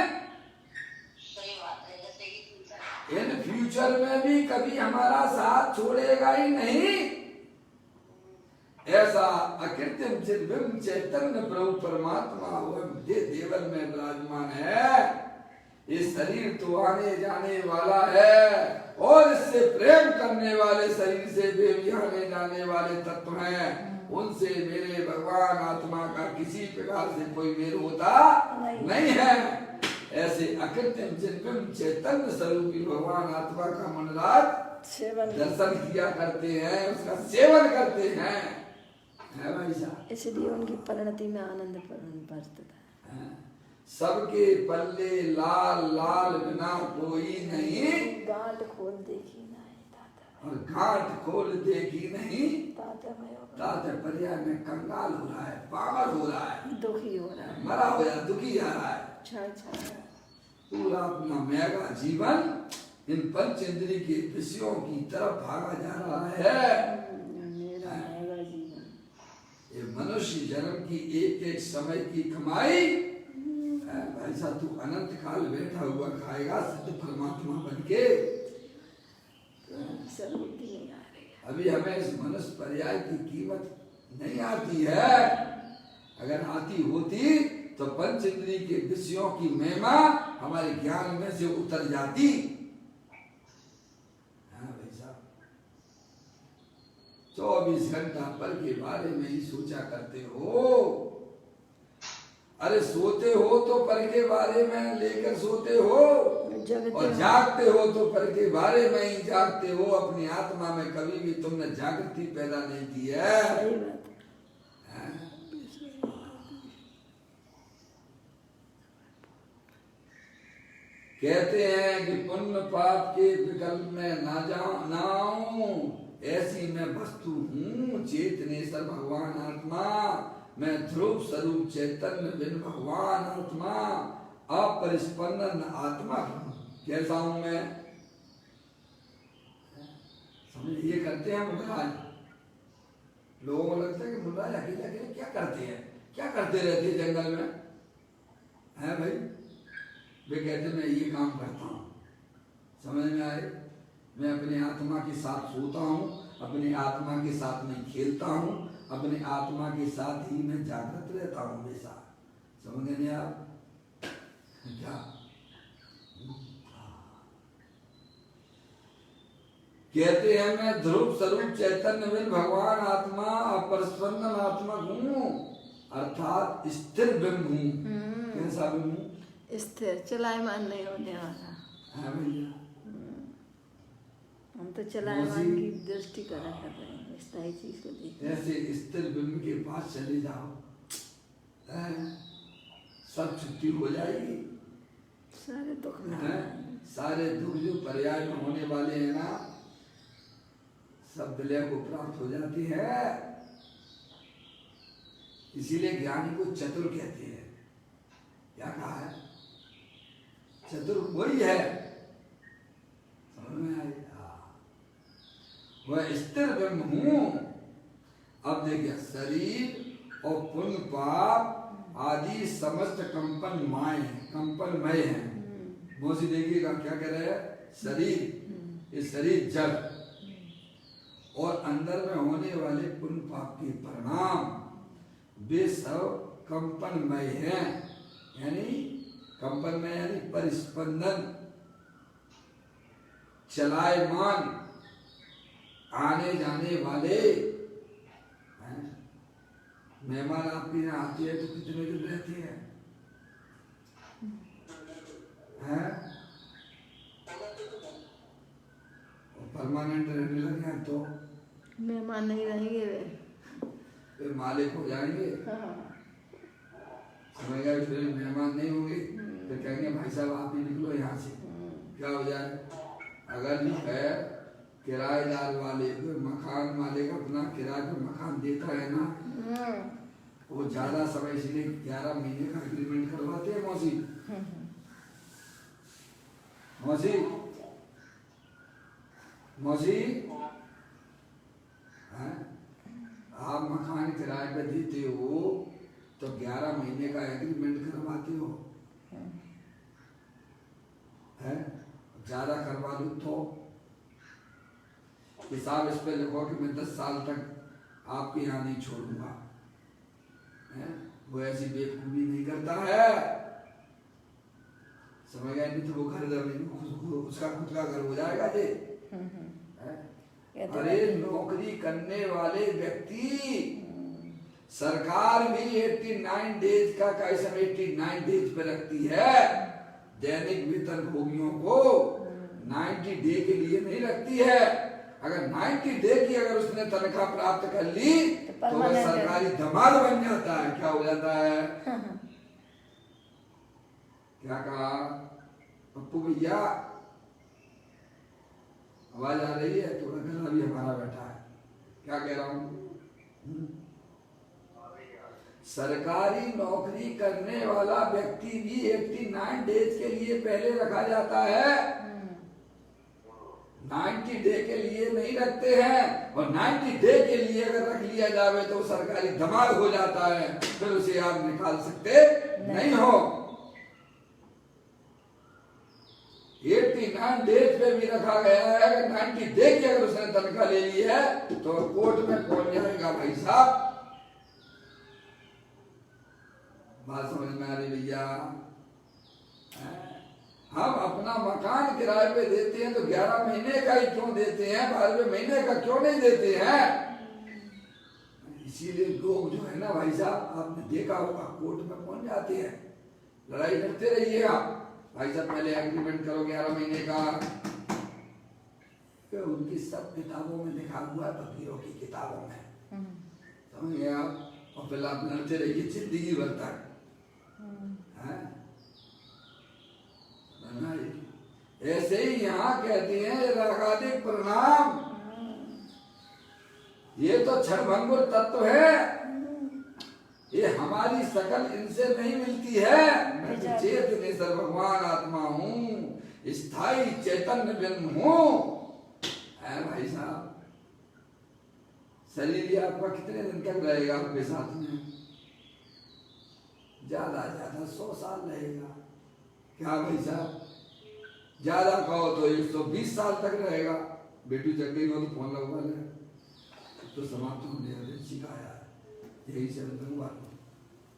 सही बात है। इन फ्यूचर में भी कभी हमारा साथ छोड़ेगा ही नहीं, ऐसा अकृत्रिम चिद्बिम्ब चैतन्य प्रभु परमात्मा देवल में विराजमान है। ये शरीर तो आने जाने वाला है और इससे प्रेम करने वाले शरीर से वे भी आने जाने वाले तत्व हैं। उनसे मेरे भगवान आत्मा का किसी प्रकार से कोई मेल होता नहीं है। ऐसे अकृत्रिम चिन्मय चैतन्य स्वरूपी भगवान आत्मा का मनराज दर्शन किया करते हैं, उसका सेवन करते हैं, है भाई साहब। इसलिए उनकी परिणति में आनंद बरतता है। सबके पल्ले लाल लाल बिना कोई नहीं, गांठ खोल देखी नहीं ताता, और गांठ खोल देखी नहीं ताता पर्याय में कंगाल हो रहा है, पागल हो रहा है, दुखी हो रहा है, मरा हो या दुखी जा रहा है। पूरा अपना मैगा जीवन इन पंच इंद्रिय के विषयों की तरफ भागा जा रहा है। मेरा मैगा जीवन, ये मनुष्य जन्म की एक एक समय की कमाई, भाई साहब तू अनंत काल बैठा हुआ खाएगा सिद्ध परमात्मा बनके। सर्वबुद्धि नहीं आ रही है। अभी हमें इस मनुष्य पर्याय की कीमत नहीं आती है। अगर आती होती तो पंच इंद्रिय के विषयों की महिमा हमारे ज्ञान में से उतर जाती। हाँ भाई साहब, 24 घंटा पर के बारे में ही सोचा करते हो। अरे सोते हो तो पर के बारे में लेकर सोते हो, और जागते हो तो पर के बारे में ही जागते हो। अपनी आत्मा में कभी भी तुमने जागृति पैदा नहीं की है। कहते हैं कि पुण्य पाप के विकल्प में ना आऊं, ऐसी मैं वस्तु हूँ चेतनेश्वर भगवान आत्मा। मैं ध्रुव स्वरूप चैतन्य बिन भगवान आत्मा, अपरिस्पंदन आत्मा हूँ। कैसा हूँ मैं? समझ ये करते हैं मुनराज। लोगों को लगता है कि मुनराज अकेले अकेले क्या करते हैं, क्या करते रहते हैं जंगल में, है भाई? वे कहते मैं ये काम करता हूँ। समझ में आए? मैं अपनी आत्मा के साथ सोता हूँ, अपनी आत्मा के साथ में खेलता हूँ, अपने आत्मा के साथ ही मैं जागृत रहता हूँ हमेशा। समझ नहीं आप क्या? कहते हैं मैं ध्रुव स्वरूप चैतन्य बिन भगवान आत्मा, अपरिस्पंदन आत्मा हूँ, अर्थात स्थिर बिंब हूँ। कैसा बिंब हूँ? स्थिर, चलायमान नहीं होने वाला। हाँ भैया, हम तो चलायमान की दृष्टि कर रहे हैं, स्थायी चीज को देखते। ऐसे स्थिर बिंब के पास चले जाओ, सब छुट्टी हो जाएगी। सारे दुख में, सारे दुख जो पर्याय में होने वाले हैं ना, सब विलय को प्राप्त हो जाती है। इसीलिए ज्ञानी को चतुर कहते हैं। क्या कहा है? चतुर वही है। समझ में आई? वह स्थिर ब्रह्म हूं। अब देखिए, शरीर और पुण्य पाप आदि समस्त कंपनमय है। मौसी देखिएगा क्या कह रहे हैं? शरीर, ये शरीर जड़, और अंदर में होने वाले पुण्य पाप के परिणाम वे सब कंपनमय हैं। यानी कंपनमय यानी परिस्पंदन, चलायमान, आने जाने वाले। मेहमान आपके यहाँ आती है तो कितने दिन रहती है? परमानेंट रहने लगे हैं तो मेहमान नहीं रहेंगे, वे मालिक हो जाएंगे। समझ गए? फिर मेहमान नहीं होंगे, फिर कहेंगे भाई साहब आप ही निकलो यहाँ से। क्या हो जाए? अगर जो है किराएदार वाले, मकान मालिक अपना किराए पर मकान देता है ना, वो ज्यादा समय इसलिए 11 महीने का एग्रीमेंट करवाते हैं। मौसी मौसी मौसी आप मकान किराए पे देते हो तो 11 महीने का एग्रीमेंट करवाते हो, है? ज्यादा करवा दो तो हिसाब इस पे लिखो कि मैं 10 साल तक आपके यहाँ नहीं छोड़ूंगा। वो ऐसी बेवकूफी नहीं करता है। समझ गए? नहीं तो वो घर उसका खुद का घर हो जाएगा जी। अरे नौकरी करने वाले व्यक्ति सरकार भी 89 डेज का कैसे 89 डेज पे रखती है, दैनिक वेतन भोगियों को 90 डे के लिए नहीं रखती है। अगर 90 डे की अगर उसने तनख्वाह प्राप्त कर ली तो वह सरकारी धमाल बन जाता है। क्या हो जाता है? क्या कहा पप्पू भैया? आवाज आ रही है? तो गला भी हमारा बैठा है। क्या कह रहा हूं? सरकारी नौकरी करने वाला व्यक्ति भी 89 डेज के लिए पहले रखा जाता है, 90 डे के लिए नहीं रखते हैं। और 90 डे के लिए अगर रख लिया जावे तो सरकारी धमाल हो जाता है, फिर उसे आप निकाल सकते नहीं हो। 89 डेज पे भी रखा गया है, अगर 90 डे की अगर उसने तनख्वाह ले ली है तो कोर्ट में पहुंच जाएगा भाई साहब। बात समझ में आ रही भैया? हम अपना मकान किराए पे देते हैं तो 11 महीने का ही क्यों देते हैं, 12वें महीने का क्यों नहीं देते हैं? इसीलिए लोग जो है ना भाई साहब, आपने देखा होगा कोर्ट में पहुंच जाते हैं, लड़ाई करते रहिए आप। भाई साहब पहले एग्रीमेंट करो 11 महीने का, तो उनकी सब किताबों में लिखा हुआ है, वकीलों की किताबों में, समझ गए आप? और फिर आप लड़ते रहिए जिंदगी भर तक। ऐसे ही यहाँ कहते हैं रागादिक परिणाम, ये तो क्षणभंगुर तत्व है, ये हमारी शकल इनसे नहीं मिलती है। मैं तो चेतनेश्वर भगवान आत्मा हूँ, स्थायी चैतन्य ब्रह्म हूँ। भाई साहब शरीर आत्मा कितने दिन तक रहेगा आपके साथ में? ज्यादा 100 साल रहेगा। क्या भाई साहब? ज्यादा कहो तो 120 साल तक रहेगा। बेटी जग गई हो तो फोन लगवा ले, तो समाप्त होने वाले सिखाया यही से लगवा लो,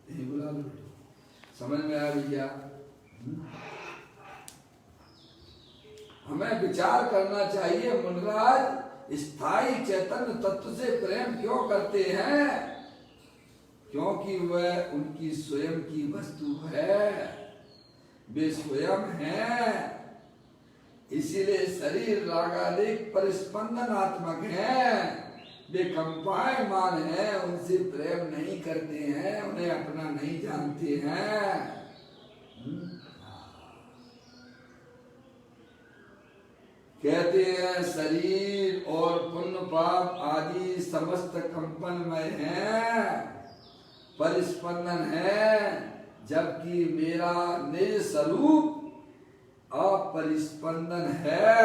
यही बुला लो। समझ में आया भैया? हमें विचार करना चाहिए मुनिराज स्थायी चैतन्य तत्व से प्रेम क्यों करते हैं? क्योंकि वह उनकी स्वयं की वस्तु है, वे स्वयं हैं। इसीलिए शरीर रागादिक परिस्पंदनात्मक है, वे कंपायमान हैं, उनसे प्रेम नहीं करते हैं, उन्हें अपना नहीं जानते हैं। कहते हैं शरीर और पुण्य पाप आदि समस्त कंपनमय हैं, परिस्पंदन है, जबकि मेरा निज स्वरूप अपरिस्पंदन है।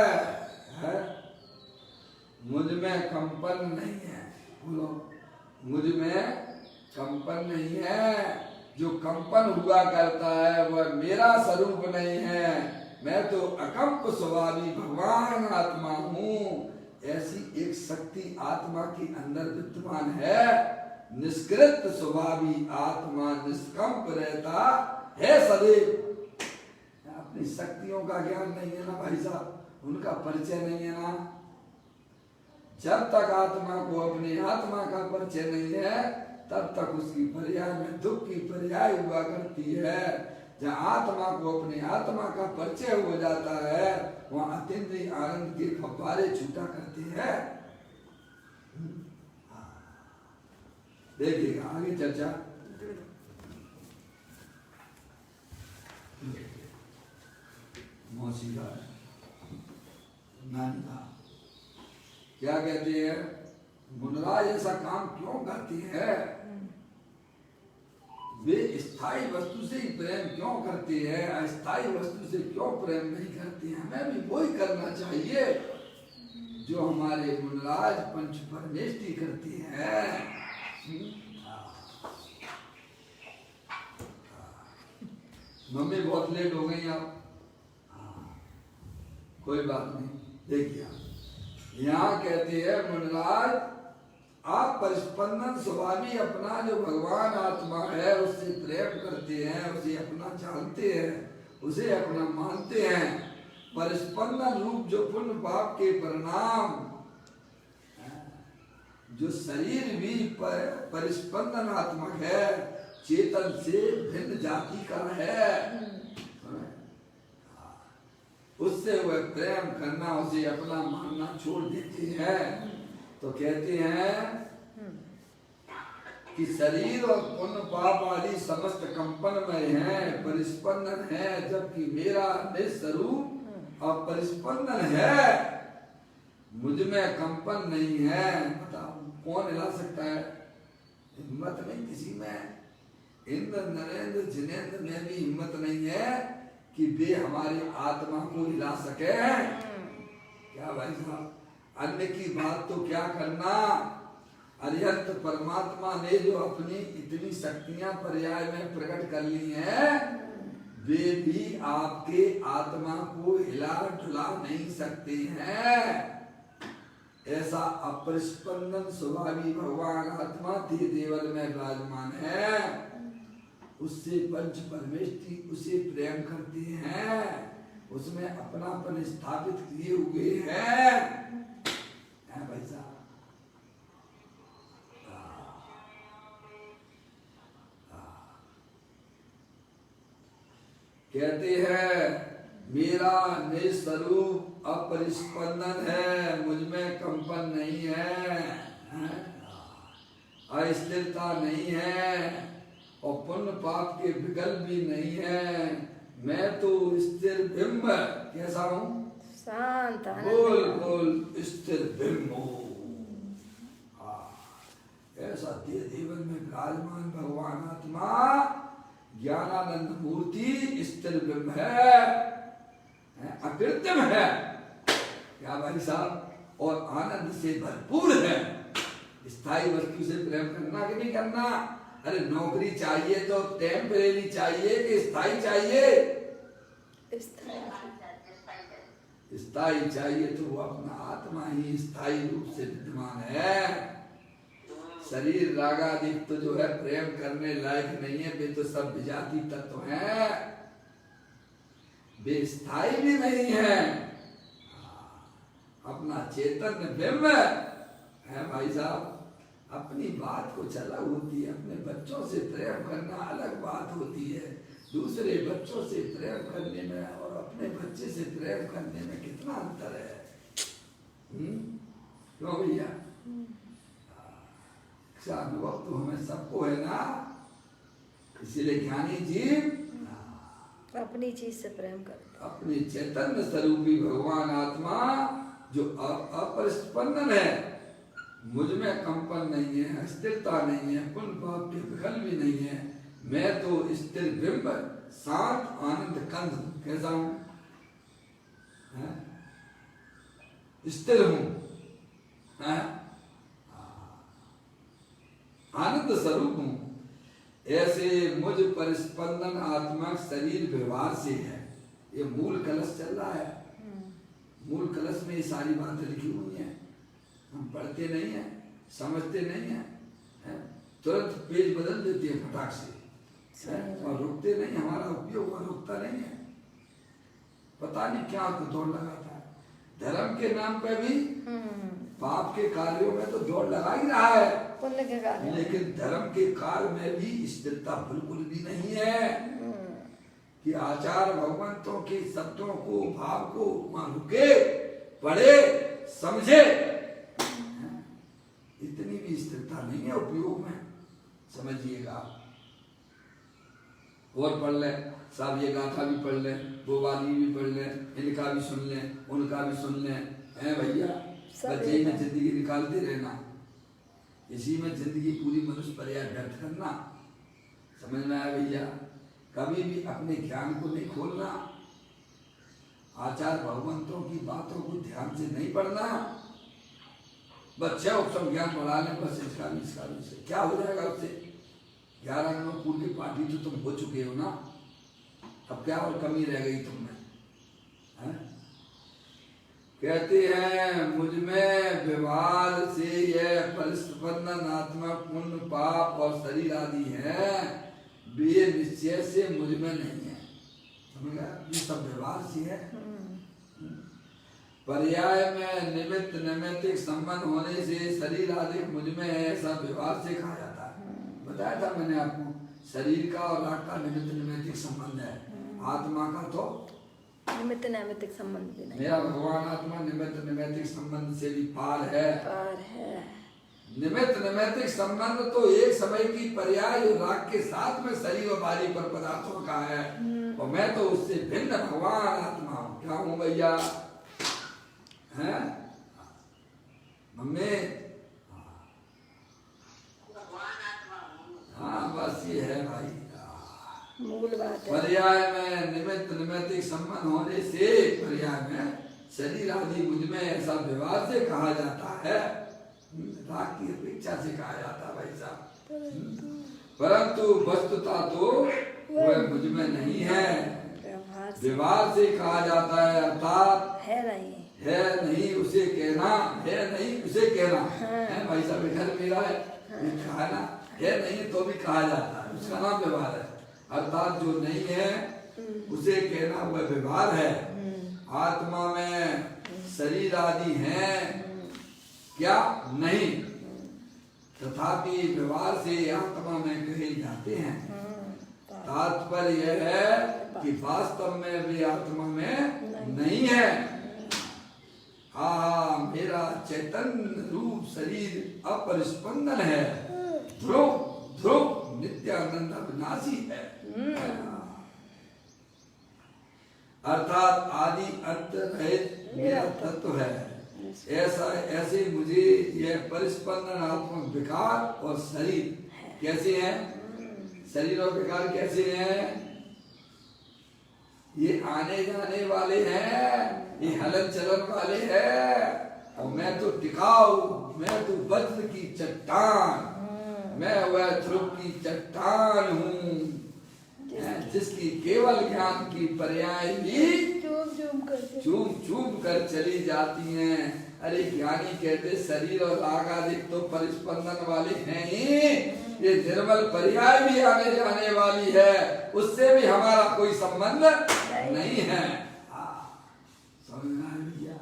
मुझ में कंपन नहीं है। बोलो, मुझ में कंपन नहीं है। जो कंपन हुआ करता है वह मेरा स्वरूप नहीं है। मैं तो अकंप स्वभावी भगवान आत्मा हूँ। ऐसी एक शक्ति आत्मा के अंदर विद्यमान है। निष्कृत स्वभावी आत्मा निष्कंप रहता है सदैव। अपनी शक्तियों का ज्ञान नहीं है ना भाई साहब, उनका परिचय नहीं है ना। जब तक आत्मा को अपनी आत्मा का परिचय नहीं है तब तक उसकी पर्याय में दुख की पर्याय हुआ करती है। जहाँ आत्मा को अपनी आत्मा का परिचय हो जाता है वहाँ अतीन्द्रिय आनंद के फव्वारे छूटा करते हैं। देखिएगा आगे चर्चा। मौसी का नानी का क्या कहते हैं? मुनिराज ऐसा काम क्यों करती है? वे स्थायी वस्तु से ही प्रेम क्यों करती है, अस्थायी वस्तु से क्यों प्रेम नहीं करती है? हमें भी वही करना चाहिए जो हमारे मुनिराज पंच परमेष्टि करती है। मम्मी बहुत लेट हो गई आप। कोई बात नहीं। देखिए यहाँ कहते हैं मुनिराज आप परिस्पंदन स्वभावी अपना जो भगवान आत्मा है उससे प्रेम करते हैं, उसे अपना जानते हैं, उसे अपना मानते हैं। परिस्पंदन रूप जो पुण्य पाप के परिणाम जो शरीर भी परिस्पंदनात्मक है, चेतन से भिन्न जाति का है, उससे वह प्रेम करना, उसे अपना मानना छोड़ देते हैं। तो कहते हैं कि शरीर और पुण्य पाप आदि समस्त कंपनमय हैं, परिस्पंदन है, जबकि मेरा निस्वरूप और परिस्पंदन है, मुझ में कंपन नहीं है। बताओ कौन हिला सकता है? हिम्मत नहीं किसी में। इंद्र, नरेंद्र, जिनेंद्र में भी हिम्मत नहीं है कि वे हमारे आत्मा को हिला सके। क्या भाई साहब, अन्य की बात तो क्या करना, अरिहंत परमात्मा ने जो अपनी इतनी शक्तियां पर्याय में प्रकट कर ली हैं, वे भी आपके आत्मा को हिला डुला नहीं सकते हैं। ऐसा अपरिस्पंदन स्वभावी भगवान आत्मा देवल में विराजमान है, उससे पंच परमेष्टि उसे प्रेम करते हैं, उसमें अपनापन स्थापित किए हुए हैं। भाई साहब, कहते हैं मेरा निस्वरूप अपरिस्पंदन है, मुझ में कंपन नहीं है, अस्थिरता नहीं है, और पुण्य पाप के विकल्प भी नहीं है। मैं तो स्थिर बिंब, कैसा हूँ? शांत, बोल बोल स्थिर बिंब हूँ। ऐसा देवन में विराजमान भगवान आत्मा ज्ञानानंद मूर्ति स्थिर बिंब है, अकृत्रिम है। क्या भाई साहब, और आनंद से भरपूर है। स्थायी वस्तु से प्रेम करना कि नहीं करना? अरे नौकरी चाहिए तो टेम्परेरी चाहिए कि स्थायी चाहिए? स्थायी चाहिए। तो वो अपना आत्मा ही स्थायी रूप से विद्यमान है। शरीर रागादिक तो जो है प्रेम करने लायक नहीं है, वे तो सब विजाती तत्व हैं, वे स्थायी भी नहीं है। अपना चेतन बिंब है भाई साहब। अपनी बात को चला होती है, अपने बच्चों से प्रेम करना अलग बात होती है। दूसरे बच्चों से प्रेम करने में और अपने बच्चे से प्रेम करने में कितना अंतर है। क्यों भैया? अनुभव तो हमें सबको है ना, इसीलिए ज्ञानी जीव अपनी चीज से प्रेम करते, अपने चैतन्य स्वरूपी भगवान आत्मा जो अपरिस्पंदन है, मुझ में कंपन नहीं है, स्थिरता नहीं है, पुण्य पाप के विकल्प भी नहीं है। मैं तो स्थिर बिंब, शांत आनंद कंद, कैसा हूं? स्थिर हूं, आनंद स्वरूप हूं। ऐसे मुझ परिस्पंदन आत्मा शरीर व्यवहार से है। ये मूल कलश चल रहा है, मूल कलश में ये सारी बातें लिखी हुई हैं। हम पढ़ते नहीं हैं, समझते नहीं हैं, तुरंत पेज बदल देते हैं फटाक से, और रुकते नहीं, हमारा उपयोग वह रुकता नहीं है। पता नहीं क्या तो दौड़ लगाता है। धर्म के नाम पे भी पाप के कार्यों में तो दौड़ लगा ही रहा है, पुण्य के कार्य, लेकिन धर्म के कार्य में भी स्थिरता बिल्कुल भी नहीं है कि आचार भगवंतों के शब्दों को, भाव को वहां रुके, पढ़े, समझे। इतनी भी स्थिरता नहीं है उपयोग में, समझिएगा। और पढ़ ले साहब, ये गाथा भी पढ़ ले, वो वाली भी पढ़ ले, इनका भी सुन ले, उनका भी सुन ले, हैं भैया। बच्चे में जिंदगी निकालते रहना, इसी में जिंदगी पूरी मनुष्य पर्याय व्यर्थ करना। समझ में आया भैया? कभी भी अपने ज्ञान को नहीं खोलना, आचार भगवंतों की बातों को ध्यान से नहीं पढ़ना। बच्चे उपसम ज्ञान बढ़ा लें बस, इसका भी से क्या हो जाएगा उससे? 11 अनुकूल की पार्टी तो तुम हो चुके हो ना, अब क्या और कमी रह गई तुम में? कहते हैं मुझ में व्यवहार से यह परिस्पंदनात्मक पुण्य पाप और शरीर आदि है, वे निश्चय से मुझ में नहीं है। समझ गया? ये सब व्यवहार से है। पर्याय में निमित्त नैमित्तिक संबंध होने से शरीर आदि मुझ में है, ऐसा व्यवहार से कहा जाता है। बताया था मैंने आपको, शरीर का और राग का निमित्त नैमित्तिक संबंध है, आत्मा का तो निमित्त नैमित्तिक संबंध भी नहीं। मेरा भगवान आत्मा निमित्त नैमित्तिक संबंध से भी पार है। निमित्त नैमित्तिक संबंध तो एक समय की पर्याय राग के साथ में शरीर और बाहरी पर पदार्थों का है, और मैं तो उससे भिन्न भगवान आत्मा हूँ। क्या हूँ भैया? हैं मम्मी? हाँ बस ये है भाई, मूल बात है। पर्याय में निमित्त नैमित्तिक संबंध होने से पर्याय में शरीर आदि मुझ में ऐसा व्यवहार से कहा जाता है, राग की अपेक्षा से कहा जाता है भाई साहब। परंतु वस्तुता तो वह मुझ में नहीं है, व्यवहार से कहा जाता है, अर्थात है नहीं उसे कहना, है नहीं उसे कहना। है भाई साहब, घर मेरा है, कहा ना, है नहीं तो भी कहा जाता है, उसका नाम व्यवहार है। अर्थात जो नहीं है उसे कहना वह व्यवहार है। आत्मा में शरीर आदि हैं क्या? नहीं, तथापि व्यवहार से आत्मा में कहे जाते हैं। तात्पर्य यह है कि वास्तव में वे आत्मा में नहीं है। हाँ, मेरा चैतन्य रूप शरीर अपरिस्पंदन है, ध्रुव ध्रुव नित्यानंद अविनाशी है, अर्थात आदि अंत रहित मेरा तत्व है। ऐसे मुझे यह परिस्पंदनात्मक विकार और शरीर कैसे हैं? शरीर और विकार कैसे हैं? ये आने जाने वाले हैं, ये हलन चलन वाले हैं, और मैं तो टिकाऊ, मैं तो वज्र की चट्टान, मैं वह ध्रुव की चट्टान हूँ, जिसकी केवल ज्ञान की पर्याय भी चूम कर चली जाती हैं। अरे ज्ञानी कहते शरीर और राग आदि तो परिस्पंदन वाले हैं ही, ये निर्मल पर्याय भी आने जाने वाली है, उससे भी हमारा कोई संबंध नहीं है। समझ में आया भैया?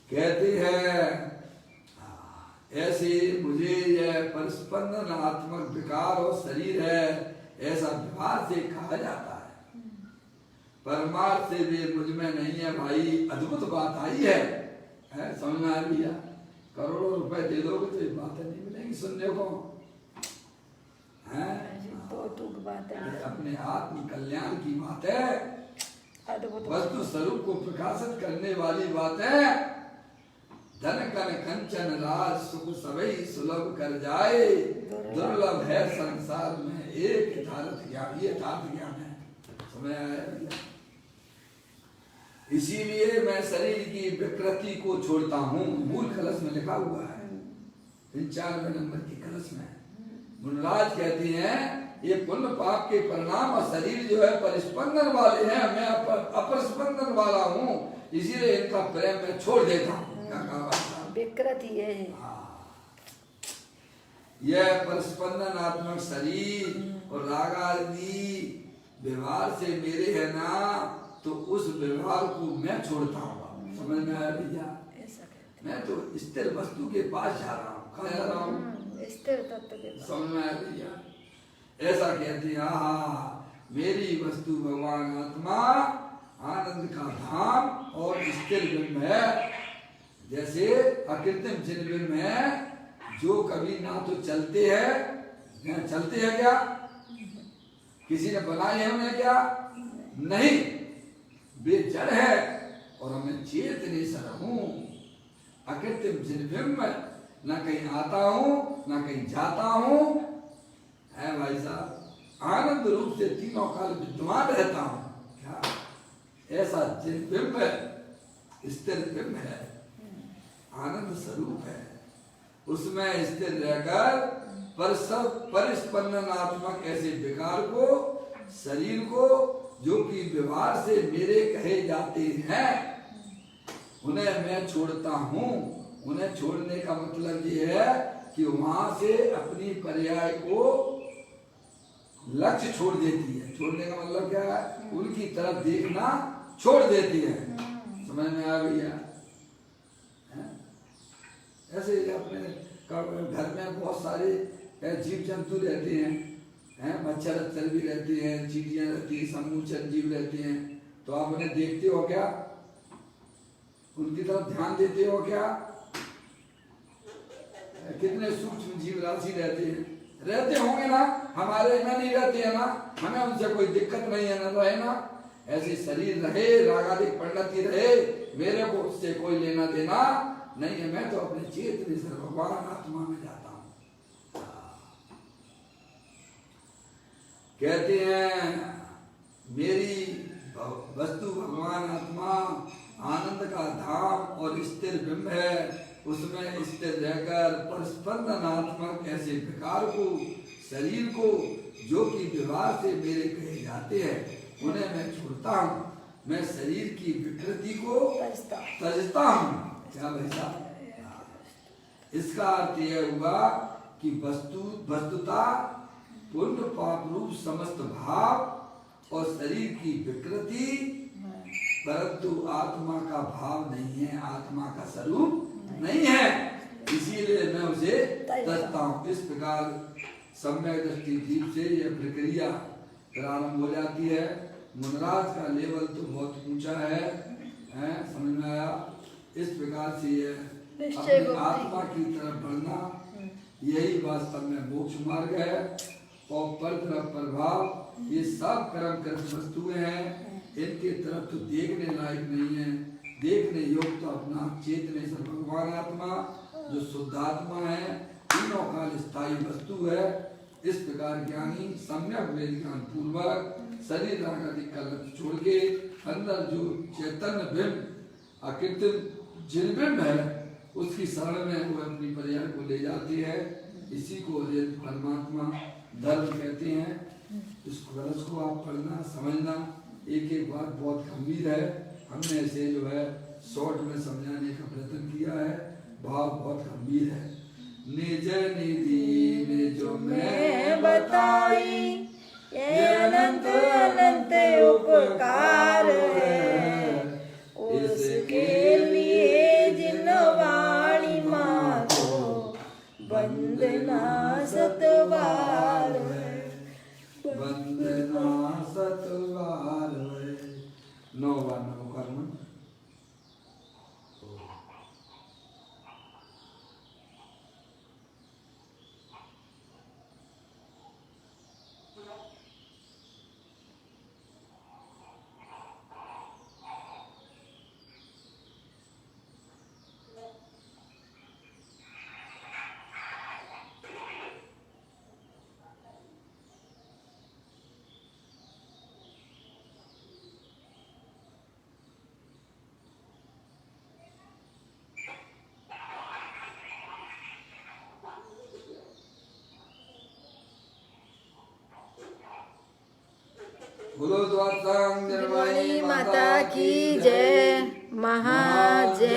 कहती है ऐसे मुझे यह परिस्पंदनात्मक विकार और शरीर है, ऐसा व्यवहार से कहा जाता है। परमार्थ से वे मुझ में नहीं है भाई। अद्भुत बात आई है, समझ में आ भैया? करोड़ों रुपए दे दोगे तो ये बातें नहीं मिलेंगी सुनने को, है? अपने आत्म कल्याण की बात है, वस्तु स्वरूप को प्रकाशित करने वाली बात है। धन कन कंचन राज सुख सभी सुलभ कर जाए, दुर्लभ है संसार में एक यथार्थ ज्ञान। ये यथार्थ ज्ञान है, समझ आया? इसीलिए मैं शरीर की विकृति को छोड़ता हूँ। मूल कलश में लिखा हुआ है, 95 नंबर की कलश में मुनराज कहती हैं ये पुण्य पाप के परिणाम, और शरीर जो है परिस्पंदन वाले हैं, मैं अपरिस्पंदन वाला हूँ, इसीलिए इनका प्रेम मैं छोड़ देता हूँ। विकृति है यह परिस्पंदनात्मक शरीर और राग आदि व्यवहार से मेरे है ना, तो उस व्यवहार को मैं छोड़ता हूँ। समझ में आया भैया? मैं तो स्थिर वस्तु के पास जा रहा हूँ। कहाँ जा रहा हूँ? स्थिर तत्व के पास। समझ में आया भैया? ऐसा कहती है, हाँ मेरी वस्तु भगवान आत्मा आनंद का धाम और स्थिर ब्रह्म है। जैसे अकृत्रिम जिन ब्रह्म है, जो कभी ना तो चलते हैं, चलते हैं क्या? किसी ने बनाए हैं उन्हें क्या? नहीं, वे जड़ है और हमें चेतने सर हूँ। अकृत्रिम जिन ब्रह्म, ना कहीं आता हूँ ना कहीं जाता हूँ, है भाई साहब। आनंद रूप से तीनों काल विद्यमान रहता हूँ। क्या ऐसा जिन ब्रह्म है, स्थिर ब्रह्म है, आनंद स्वरूप है, उसमें स्थिर रहकर परिस्पंदनात्मक ऐसे विकार को, शरीर को, जो कि व्यवहार से मेरे कहे जाते हैं, उन्हें मैं छोड़ता हूँ। उन्हें छोड़ने का मतलब ये है कि वहां से अपनी पर्याय को लक्ष्य छोड़ देती है। छोड़ने का मतलब क्या है? उनकी तरफ देखना छोड़ देती है। समझ में आ गया? ऐसे ही अपने घर में बहुत सारे जीव जंतु रहते हैं, मच्छर अच्छर भी रहते हैं, चींटियां रहती हैं, समूचर जीव रहते हैं। तो आप उन्हें देखते हो क्या? उनकी तरफ ध्यान देते हो क्या? कितने सूक्ष्म जीव राशि रहते हैं, रहते होंगे ना, हमारे में नहीं रहते हैं ना, हमें उनसे कोई दिक्कत नहीं है ना, रहे ना। ऐसे शरीर रहे, रागादिक परिणति रहे, मेरे को उससे कोई लेना देना नहीं है। मैं तो अपने चेतन से भगवान आत्मा में जाता हूँ। कहते हैं मेरी वस्तु भगवान आत्मा आनंद का धाम और स्थिर बिंब है, उसमें स्थिर रहकर परस्पंदनात्मक ऐसे विकार को, शरीर को, जो कि व्यवहार से मेरे कहे जाते हैं, उन्हें मैं छोड़ता हूँ। मैं शरीर की विकृति को तजता हूँ। क्या भैया? इसका अर्थ यह हुआ कि वस्तुता पुण्य पाप रूप समस्त भाव और शरीर की विकृति, परंतु आत्मा का भाव नहीं है, आत्मा का स्वरूप नहीं है, इसीलिए मैं उसे तजता हूँ। इस प्रकार सम्यक दृष्टि जीव से यह प्रक्रिया प्रारंभ हो जाती है। मुनराज का लेवल तो बहुत ऊंचा है, समझ में आया? इस प्रकार से यह अपनी आत्मा की तरफ बढ़ना, यही वास्तव में मोक्ष मार्ग है। और पर तरफ प्रभाव, ये सब कर्म करती वस्तुएं हैं, इनके तरफ तो देखने लायक नहीं है। देखने योग्य तो अपना चेतने से भगवान आत्मा, जो शुद्धात्मा है, तीनों काल स्थायी वस्तु है। इस प्रकार ज्ञानी सम्यक वेद ज्ञान पूर्वक शरीर आदि का लक्ष्य छोड़ के अंदर जो चैतन्य बिंब अकृत्रिम जिनबिंब है, उसकी शरण में वो अपनी पर्याय को ले जाती है। इसी को परमात्मा धर्म कहते हैं। इस रस को आप पढ़ना, समझना। एक एक बात बहुत गंभीर है, हमने इसे जो है शॉर्ट में समझाने का प्रयत्न किया है। भाव बहुत गंभीर है। निज निधि ने जो मैं बताई, ये अनंत अनंत उपकार है, उसके लिए जिन वाणी मारो वंदना सतवार है, वंदना सतवार है। 9 बार नमो कर्म। बोलो द्वादशांग निर्वाणी माता की जय। महा